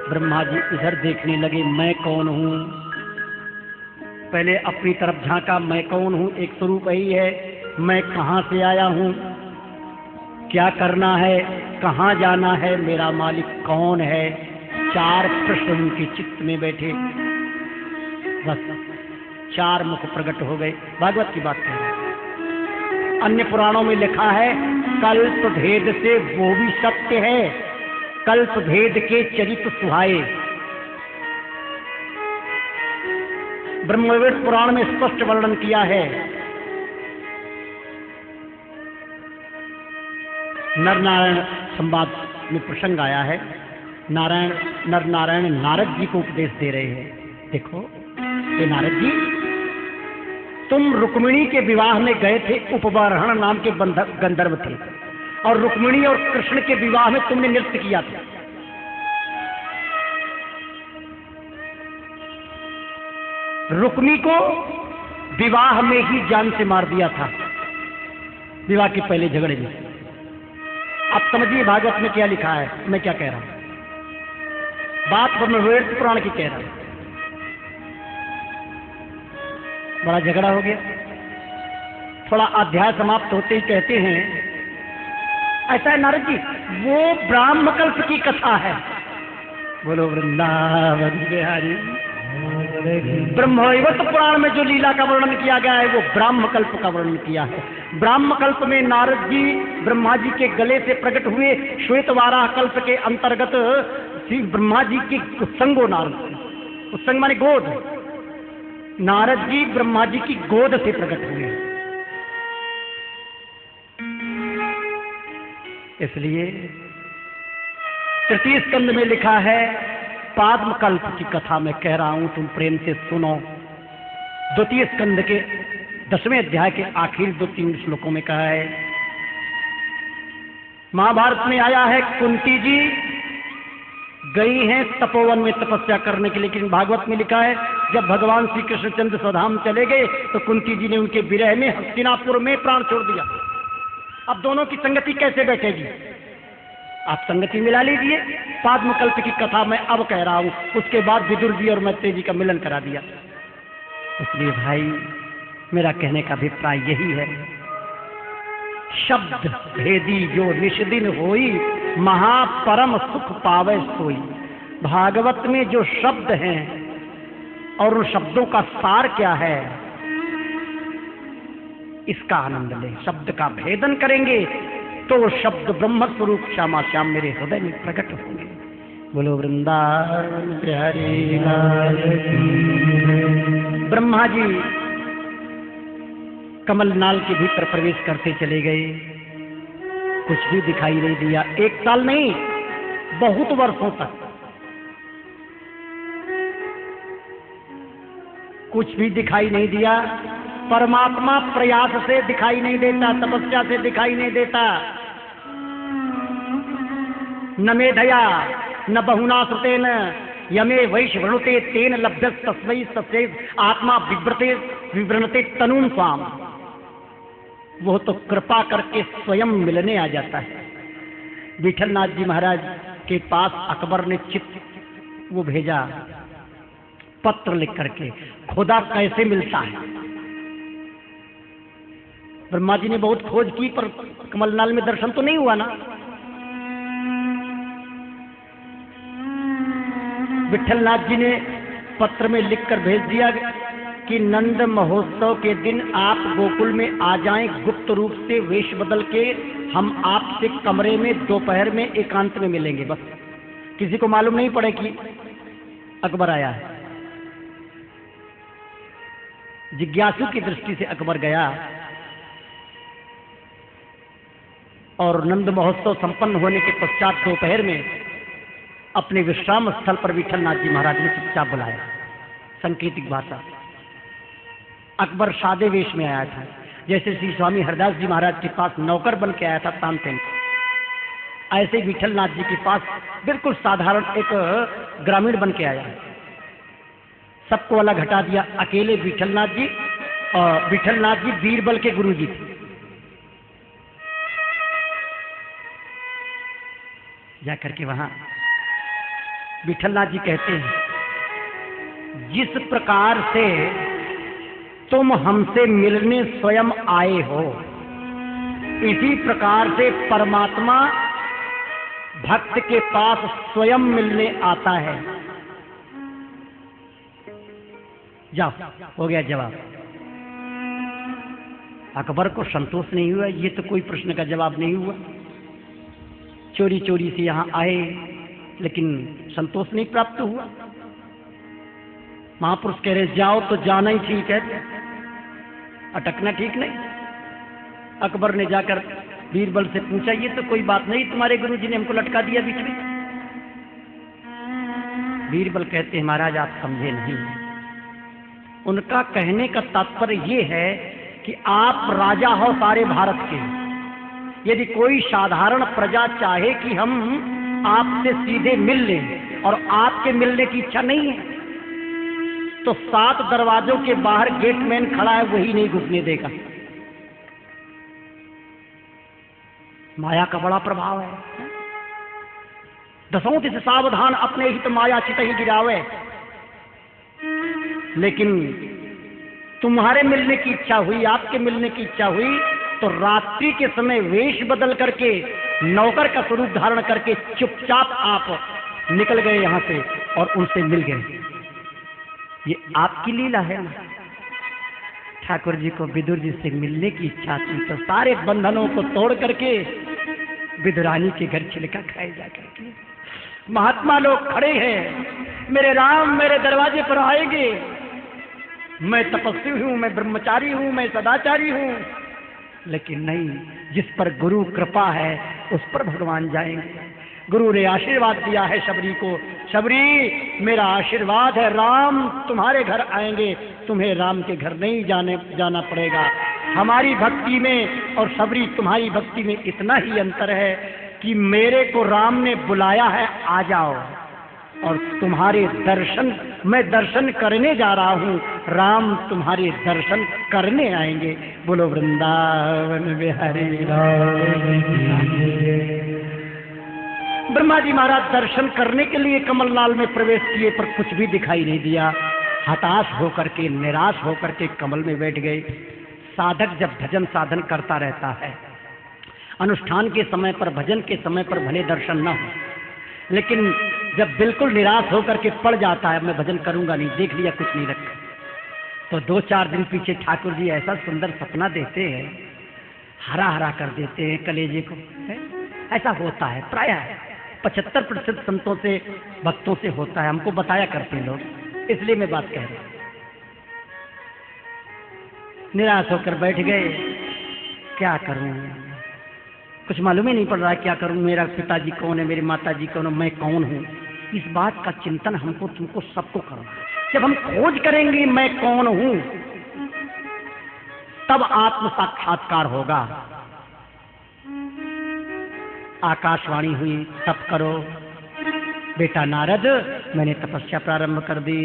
ब्रह्मा जी इधर देखने लगे, मैं कौन हूँ। पहले अपनी तरफ झांका, मैं कौन हूँ, एक स्वरूप ही है, मैं कहाँ से आया हूँ, क्या करना है, कहाँ जाना है, मेरा मालिक कौन है। 4 प्रश्न उनके चित्त में बैठे, बस 4 मुख प्रकट हो गए। भागवत की बात कह रहे हैं। अन्य पुराणों में लिखा है, कल्प भेद से वो भी सत्य है, कल्प भेद के चरित सुहाए। ब्रह्मवेद पुराण में स्पष्ट वर्णन किया है। नर नारायण संवाद में प्रसंग आया है, नारायण नर नारायण नारद जी को उपदेश दे रहे हैं। देखो ये नारद जी, तुम रुक्मिणी के विवाह में गए थे, उपबरहण नाम के गंधर्व थे, और रुक्मिणी और कृष्ण के विवाह में तुमने नृत्य किया था। रुक्मी को विवाह में ही जान से मार दिया था, विवाह के पहले झगड़े में। आप समझिए भागवत में क्या लिखा है, मैं क्या कह रहा हूं, बात ब्रह्मवेद पुराण की कह रहा हूं। बड़ा झगड़ा हो गया, थोड़ा अध्याय समाप्त होते ही कहते हैं, ऐसा है नारद जी, वो ब्राह्मकल्प की कथा है। बोलो वृंदावन बिहारी। ब्रह्मवैवर्त पुराण में जो लीला का वर्णन किया गया है, वो ब्राह्मकल्प का वर्णन किया है। ब्राह्मकल्प में नारद जी ब्रह्मा जी के गले से प्रकट हुए, श्वेत वाराह कल्प के अंतर्गत श्री ब्रह्मा जी के उत्संगो नारद, उत्संग माने गोद, नारद जी ब्रह्मा जी की गोद से प्रकट हुए। इसलिए तृतीय स्कंद में लिखा है, पाद्मकल्प की कथा मैं कह रहा हूं, तुम प्रेम से सुनो। द्वितीय स्कंद के 10वें अध्याय के आखिर 2-3 श्लोकों में कहा है, महाभारत में आया है कुंती जी गई हैं तपोवन में तपस्या करने के लिए, लेकिन भागवत में लिखा है जब भगवान श्री कृष्णचंद्र स्वधाम चले गए तो कुंती जी ने उनके विरह में हस्तिनापुर में प्राण छोड़ दिया। अब दोनों की संगति कैसे बैठेगी? आप संगति मिला लीजिए। पाद्मकल्प की कथा मैं अब कह रहा हूं, उसके बाद विदुर जी और मैत्रेय जी का मिलन करा दिया। इसलिए भाई मेरा कहने का अभिप्राय यही है, शब्द भेदी जो निष्दिन होई, महापरम सुख पावे सोई। भागवत में जो शब्द हैं और उन शब्दों का सार क्या है, इसका आनंद लें। शब्द का भेदन करेंगे तो शब्द ब्रह्म स्वरूप श्यामा श्याम मेरे हृदय में प्रकट होंगे। बोलो वृंदावन बिहारी लाल की। ब्रह्मा जी कमल नाल के भीतर प्रवेश करते चले गए, कुछ भी दिखाई नहीं दिया। 1 साल नहीं, बहुत वर्षों तक कुछ भी दिखाई नहीं दिया। परमात्मा प्रयास से दिखाई नहीं देता, तपस्या से दिखाई नहीं देता। न मेधया न बहुना श्रुतेन यमे वैश्वृणुते तेन लभ्यस तस्मै तस्मै आत्मा विवृणते तनून स्वाम। वो तो कृपा करके स्वयं मिलने आ जाता है। विठलनाथ जी महाराज के पास अकबर ने चित्र वो भेजा, पत्र लिख करके, खुदा कैसे मिलता है। ब्रह्मा जी ने बहुत खोज की पर कमलनाल में दर्शन तो नहीं हुआ ना। विठलनाथ जी ने पत्र में लिखकर भेज दिया कि नंद महोत्सव के दिन आप गोकुल में आ जाएं, गुप्त रूप से वेश बदल के हम आपसे कमरे में दोपहर में एकांत में मिलेंगे। बस किसी को मालूम नहीं पड़े कि अकबर आया है। जिज्ञासु की दृष्टि से अकबर गया और नंद महोत्सव संपन्न होने के पश्चात दोपहर में अपने विश्राम स्थल पर विठलनाथ जी महाराज ने चुपचाप बुलाया। सांकेतिक भाषा। अकबर सादे वेश में आया था, जैसे श्री स्वामी हरदास जी महाराज के पास नौकर बन के आया था तानसेन, ऐसे विठलनाथ जी के पास बिल्कुल साधारण एक ग्रामीण बन के आया। सबको अलग हटा दिया, अकेले विठलनाथ जी, और विठलनाथ जी बीरबल के गुरु जी थे। जाकर के वहां विठलनाथ जी कहते हैं, जिस प्रकार से तुम हमसे मिलने स्वयं आए हो, इसी प्रकार से परमात्मा भक्त के पास स्वयं मिलने आता है। जाओ, हो गया जवाब। अकबर को संतोष नहीं हुआ, ये तो कोई प्रश्न का जवाब नहीं हुआ। चोरी चोरी से यहां आए लेकिन संतोष नहीं प्राप्त हुआ। महापुरुष कह रहे जाओ तो जाना ही ठीक है, अटकना ठीक नहीं। अकबर ने जाकर बीरबल से पूछा, ये तो कोई बात नहीं, तुम्हारे गुरुजी ने हमको लटका दिया बीच में। बीरबल कहते हैं, महाराज आप समझे नहीं। उनका कहने का तात्पर्य ये है कि आप राजा हो सारे भारत के। यदि कोई साधारण प्रजा चाहे कि हम आपसे सीधे मिल लें और आपके मिलने की इच्छा नहीं है, तो 7 दरवाजों के बाहर गेटमैन खड़ा है, वही नहीं घुसने देगा। माया का बड़ा प्रभाव है। 10 से सावधान, अपने ही तो माया चित ही गिरावे। लेकिन तुम्हारे मिलने की इच्छा हुई, आपके मिलने की इच्छा हुई, तो रात्रि के समय वेश बदल करके, नौकर का स्वरूप धारण करके चुपचाप आप निकल गए यहां से और उनसे मिल गए। ये आपकी लीला है ना। ठाकुर जी को विदुर जी से मिलने की इच्छा थी तो सारे बंधनों को तोड़ करके विदुरानी के घर छिलका खाए जा करके महात्मा लोग खड़े हैं, मेरे राम मेरे दरवाजे पर आएंगे, मैं तपस्वी हूं, मैं ब्रह्मचारी हूं, मैं सदाचारी हूं, लेकिन नहीं, जिस पर गुरु कृपा है उस पर भगवान जाएंगे। गुरु ने आशीर्वाद दिया है शबरी को, शबरी मेरा आशीर्वाद है, राम तुम्हारे घर आएंगे, तुम्हें राम के घर नहीं जाना पड़ेगा। हमारी भक्ति में और शबरी तुम्हारी भक्ति में इतना ही अंतर है कि मेरे को राम ने बुलाया है, आ जाओ, और तुम्हारे दर्शन, मैं दर्शन करने जा रहा हूँ, राम तुम्हारे दर्शन करने आएंगे। बोलो वृंदावन बिहारी राम। ब्रह्मा जी महाराज दर्शन करने के लिए कमलनाल में प्रवेश किए, पर कुछ भी दिखाई नहीं दिया। हताश होकर के, निराश होकर के कमल में बैठ गए। साधक जब भजन साधन करता रहता है, अनुष्ठान के समय पर, भजन के समय पर भले दर्शन न हो, लेकिन जब बिल्कुल निराश होकर के पड़ जाता है, मैं भजन करूंगा नहीं, देख लिया कुछ नहीं रखा, तो 2-4 दिन पीछे ठाकुर जी ऐसा सुंदर सपना देते हैं, हरा हरा कर देते हैं कलेजे को, है? ऐसा होता है प्राय 75% संतों से, भक्तों से होता है, हमको बताया करते हैं लोग, इसलिए मैं बात कह रहा हूं। निराश होकर बैठ गए, क्या करूं, कुछ मालूम ही नहीं पड़ रहा है क्या करूं, मेरा पिताजी कौन है, मेरी माताजी कौन है, मैं कौन हूं, इस बात का चिंतन हमको, तुमको, सबको करना है। जब हम खोज करेंगे मैं कौन हूं, तब आत्म साक्षात्कार होगा। आकाशवाणी हुई, तप करो बेटा नारद, मैंने तपस्या प्रारंभ कर दी।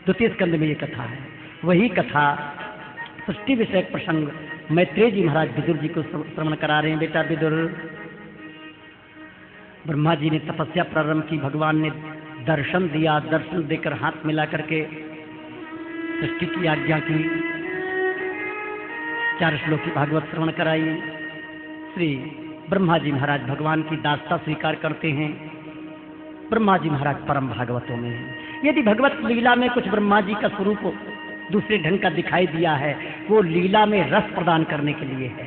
2 स्कंद में ये कथा है, वही कथा सृष्टि विषयक प्रसंग मैत्रेय जी महाराज विदुर जी को श्रवण करा रहे हैं। बेटा विदुर, ब्रह्मा जी ने तपस्या प्रारंभ की, भगवान ने दर्शन दिया, दर्शन देकर हाथ मिला करके सृष्टि की आज्ञा की, 4 श्लोक की भागवत श्रवण कराई। श्री ब्रह्मा जी महाराज भगवान की दासता स्वीकार करते हैं। ब्रह्मा जी महाराज परम भागवतों में हैं। यदि भगवत लीला में कुछ ब्रह्मा जी का स्वरूप दूसरे ढंग का दिखाई दिया है, वो लीला में रस प्रदान करने के लिए है।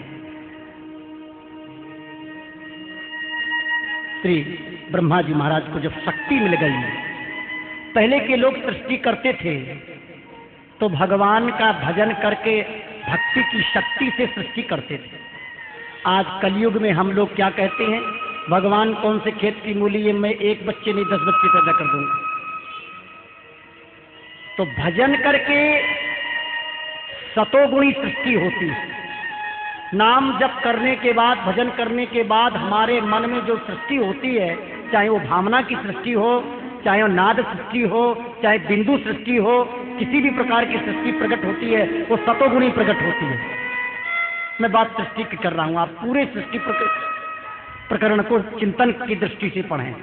श्री ब्रह्मा जी महाराज को जब शक्ति मिल गई, पहले के लोग सृष्टि करते थे तो भगवान का भजन करके भक्ति की शक्ति से सृष्टि करते थे। आज कलयुग में हम लोग क्या कहते हैं, भगवान कौन से खेत की मूली है, मैं 1 बच्चे नहीं 10 बच्चे पैदा कर दूंगा। तो भजन करके सतोगुणी सृष्टि होती है। नाम जप करने के बाद, भजन करने के बाद हमारे मन में जो सृष्टि होती है, चाहे वो भावना की सृष्टि हो, चाहे वो नाद सृष्टि हो, चाहे बिंदु सृष्टि हो, किसी भी प्रकार की सृष्टि प्रकट होती है, वो सतोगुणी प्रकट होती है। मैं बात सृष्टि की कर रहा हूं, आप पूरे सृष्टि प्रकरण को चिंतन की दृष्टि से पढ़ें।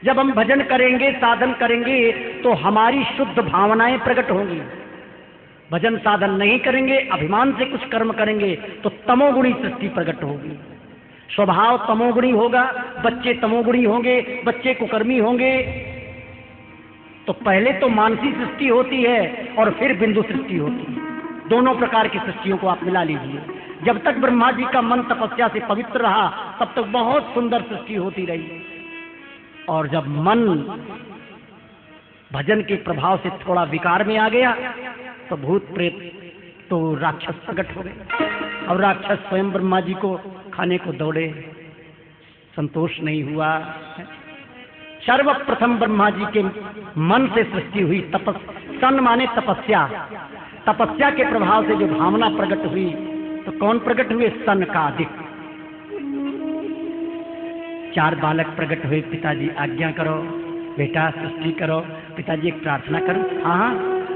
जब हम भजन करेंगे, साधन करेंगे, तो हमारी शुद्ध भावनाएं प्रकट होंगी। भजन साधन नहीं करेंगे, अभिमान से कुछ कर्म करेंगे, तो तमोगुणी सृष्टि प्रकट होगी। स्वभाव तमोगुणी होगा, बच्चे तमोगुणी होंगे, बच्चे कुकर्मी होंगे। तो पहले तो मानसी सृष्टि होती है और फिर बिंदु सृष्टि होती है। दोनों प्रकार की सृष्टियों को आप मिला लीजिए। जब तक ब्रह्मा जी का मन तपस्या से पवित्र रहा, तब तक बहुत सुंदर सृष्टि होती रही। और जब मन भजन के प्रभाव से थोड़ा विकार में आ गया, तो भूत प्रेत तो राक्षस प्रकट हो गए, और राक्षस स्वयं ब्रह्मा जी को खाने को दौड़े। संतोष नहीं हुआ। सर्वप्रथम ब्रह्मा जी के मन से सृष्टि हुई। सन माने तपस्या। तपस्या के प्रभाव से जो भावना प्रकट हुई, तो कौन प्रकट हुए? सनकादिक। 4 बालक प्रकट हुए। पिताजी आज्ञा करो, बेटा सृष्टि करो। पिताजी एक प्रार्थना करो। हाँ,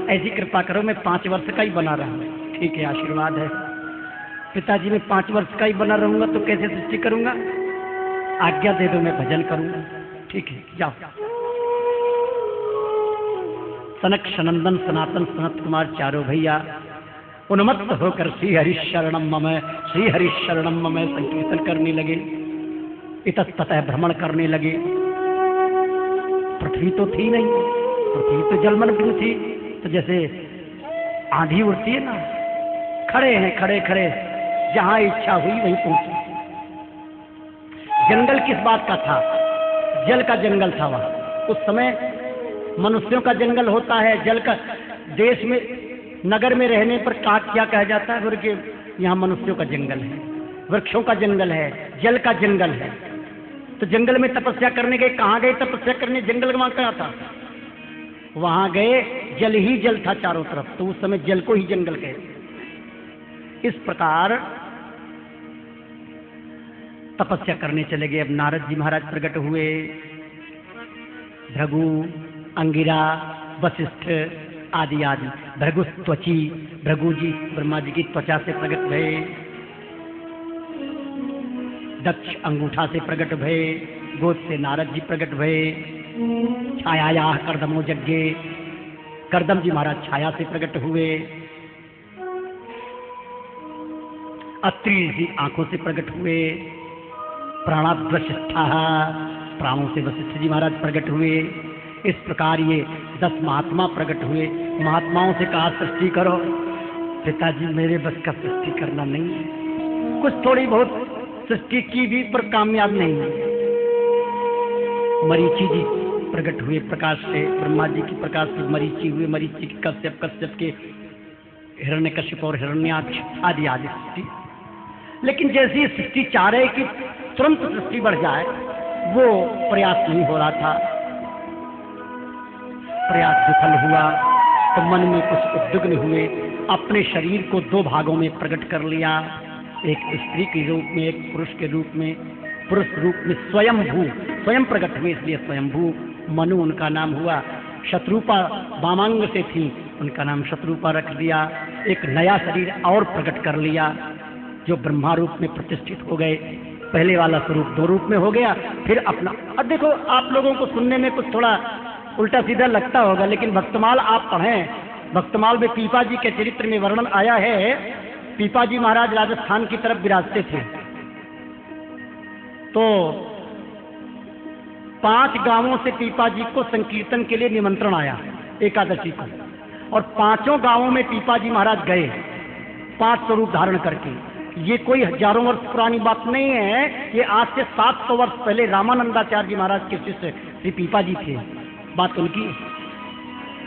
ऐसी कृपा करो, मैं 5 वर्ष का ही बना रहा हूँ। ठीक है, आशीर्वाद है। पिताजी मैं 5 वर्ष का ही बना रहूंगा तो कैसे सृष्टि करूंगा? आज्ञा दे दो, मैं भजन करूंगा। ठीक है, जाओ। सनक, सनंदन, सनातन, सनत कुमार चारों भैया उन्मत्त होकर श्री हरि शरणम मम, श्री हरि शरणम मम संकीर्तन करने लगे। इतस्ततः भ्रमण करने लगे। पृथ्वी तो थी नहीं, पृथ्वी तो जलमग्न थी। तो जैसे आंधी उड़ती है ना, खड़े हैं, खड़े खड़े, जहां इच्छा हुई वहीं पहुंचे। जंगल किस बात का था? जल का जंगल था वहाँ। उस समय मनुष्यों का जंगल होता है, जल का। देश में नगर में रहने पर क्या कहा जाता है? कि यहाँ मनुष्यों का जंगल है, वृक्षों का जंगल है, जल का जंगल है। तो जंगल में तपस्या करने गए। कहाँ गए तपस्या करने? जंगल वहाँ क्या था? वहां गए, जल ही जल था चारों तरफ, तो उस समय जल को ही जंगल कहते। इस प्रकार तपस्या करने चले गए। अब नारद जी महाराज प्रकट हुए। भृगु, अंगिरा, वशिष्ठ आदि आदि। भृगु त्वची, भृगु जी ब्रह्मा जी की त्वचा से प्रकट भये। दक्ष अंगूठा से प्रकट भये। गोद से नारद जी प्रकट भये। छाया कर्दमो यज्ञे, कर्दम जी महाराज छाया से प्रकट हुए। अत्रि जी आंखों से प्रकट हुए। प्राणाद्वशिष्ठा, प्राणों से वशिष्ठ जी महाराज प्रकट हुए। इस प्रकार ये 10 महात्मा प्रकट हुए। महात्माओं से कहा सृष्टि करो। पिताजी मेरे बस का सृष्टि करना नहीं है। कुछ थोड़ी बहुत सृष्टि की भी पर कामयाब नहीं है। मरीचि जी प्रकट हुए प्रकाश से, ब्रह्मा जी की प्रकाश से मरीचि हुए। मरीचि की कश्यप, कश्यप के हिरण्यकशिप और हिरण्याक्ष आदि आदि सृष्टि। लेकिन जैसी सृष्टि चाह रहे कि तुरंत सृष्टि बढ़ जाए, वो प्रयास नहीं हो रहा था। प्रयास विफल हुआ तो मन में कुछ उद्विग्न हुए। अपने शरीर को 2 भागों में प्रकट कर लिया, एक स्त्री के रूप में, एक पुरुष के रूप में। पुरुष रूप में स्वयंभू, स्वयं प्रकट हुए, इसलिए स्वयंभू। मनु उनका नाम हुआ। शत्रुपा वामांग से थी, उनका नाम शत्रुपा रख दिया। एक नया शरीर और प्रकट कर लिया, जो ब्रह्मा रूप में प्रतिष्ठित हो गए। पहले वाला स्वरूप 2 रूप में हो गया, फिर अपना। अब देखो, आप लोगों को सुनने में कुछ थोड़ा उल्टा सीधा लगता होगा, लेकिन भक्तमाल आप पढ़ें। भक्तमाल में पीपा जी के चरित्र में वर्णन आया है। पीपा जी महाराज राजस्थान की तरफ विराजते थे, तो 5 गांवों से पीपा जी को संकीर्तन के लिए निमंत्रण आया एकादशी को, और 5 गांवों में पीपा जी महाराज गए 5 स्वरूप धारण करके। ये कोई हजारों वर्ष पुरानी बात नहीं है, ये आज से 700 वर्ष पहले रामानंदाचार्य जी महाराज के शिष्य श्री पीपा जी थे। बात उनकी।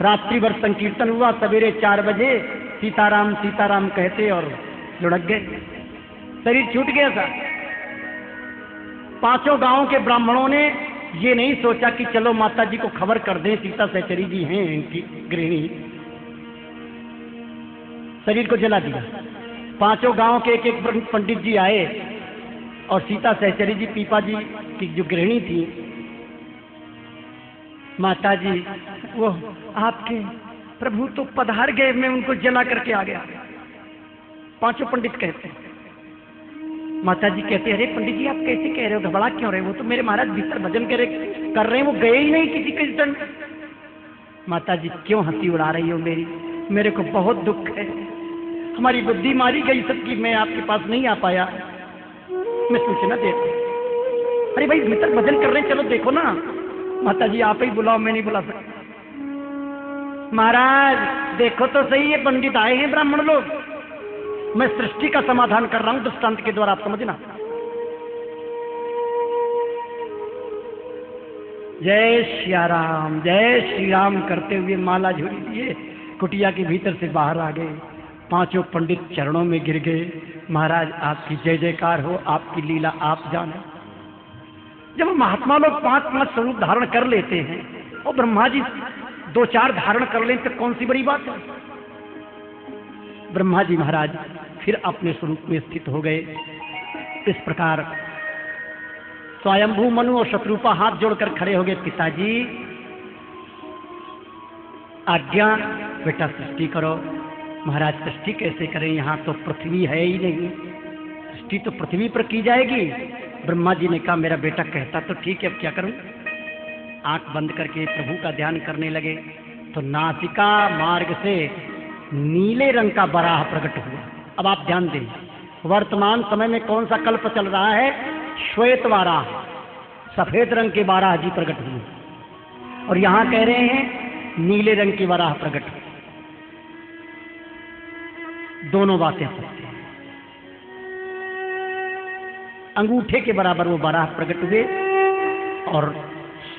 रात्रि भर संकीर्तन हुआ। सवेरे 4 बजे सीताराम सीताराम कहते और लुढ़क गए, शरीर छूट गया था। 5 गांवों के ब्राह्मणों ने ये नहीं सोचा कि चलो माता जी को खबर कर दें, सीता सहचरी जी हैं इनकी गृहिणी। शरीर को जला दिया। 5 गांव के एक एक पंडित जी आए और सीता सहचरी जी, पीपा जी की जो गृहिणी थी, माता जी वो आपके प्रभु तो पधार गए, मैं उनको जला करके आ गया। 5 पंडित कहते हैं। माता जी कहते हैं, अरे पंडित जी आप कैसे कह रहे हो, घबरा क्यों रहे हो? वो तो मेरे महाराज भीतर भजन कर रहे हैं, वो गए ही नहीं किसी कीर्तन। माता जी क्यों हंसी उड़ा रही हो मेरी? मेरे को बहुत दुख है, हमारी बुद्धि मारी गई सबकी, मैं आपके पास नहीं आ पाया, मैं सूचना देती। अरे भाई भीतर भजन कर रहे हैं, चलो देखो ना। माता जी आप ही बुलाओ, मैं नहीं बुला सकता। महाराज देखो तो सही, ये पंडित आए हैं ब्राह्मण लोग, मैं सृष्टि का समाधान कर रहा हूं दृष्टांत के द्वारा, आप समझना। जय श्री राम करते हुए माला झूली दिए, कुटिया के भीतर से बाहर आ गए। 5 पंडित चरणों में गिर गए। महाराज आपकी जय जयकार हो, आपकी लीला आप जाने। जब महात्मा लोग 5 स्वरूप धारण कर लेते हैं और ब्रह्मा जी 2-4 धारण कर लें तो कौन सी बड़ी बात है। ब्रह्मा जी महाराज फिर अपने स्वरूप में स्थित हो गए। इस प्रकार स्वयंभू मनु और शत्रुपा हाथ जोड़कर खड़े हो गए। पिताजी आज्ञा, बेटा सृष्टि करो। महाराज सृष्टि कैसे करें, यहाँ तो पृथ्वी है ही नहीं, सृष्टि तो पृथ्वी पर की जाएगी। ब्रह्मा जी ने कहा मेरा बेटा कहता तो ठीक है, अब क्या करूं। आंख बंद करके प्रभु का ध्यान करने लगे तो नासिका मार्ग से नीले रंग का वराह प्रकट हुआ। अब आप ध्यान दें, वर्तमान समय में कौन सा कल्प चल रहा है? श्वेत वाराह, सफेद रंग के वाराह जी प्रकट हुए, और यहां कह रहे हैं नीले रंग के वराह प्रकट हुए। दोनों बातें सत्य हैं। अंगूठे के बराबर वो वराह प्रकट हुए और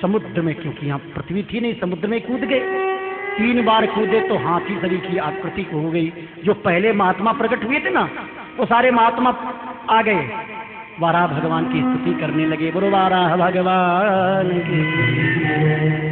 समुद्र में, क्योंकि यहाँ पृथ्वी थी नहीं, समुद्र में कूद गए। 3 बार कूदे तो हाथी सरी की आकृति को हो गई। जो पहले महात्मा प्रकट हुए थे ना, वो सारे महात्मा आ गए, वाराह भगवान की स्तुति करने लगे। बोलो वाराह भगवान की।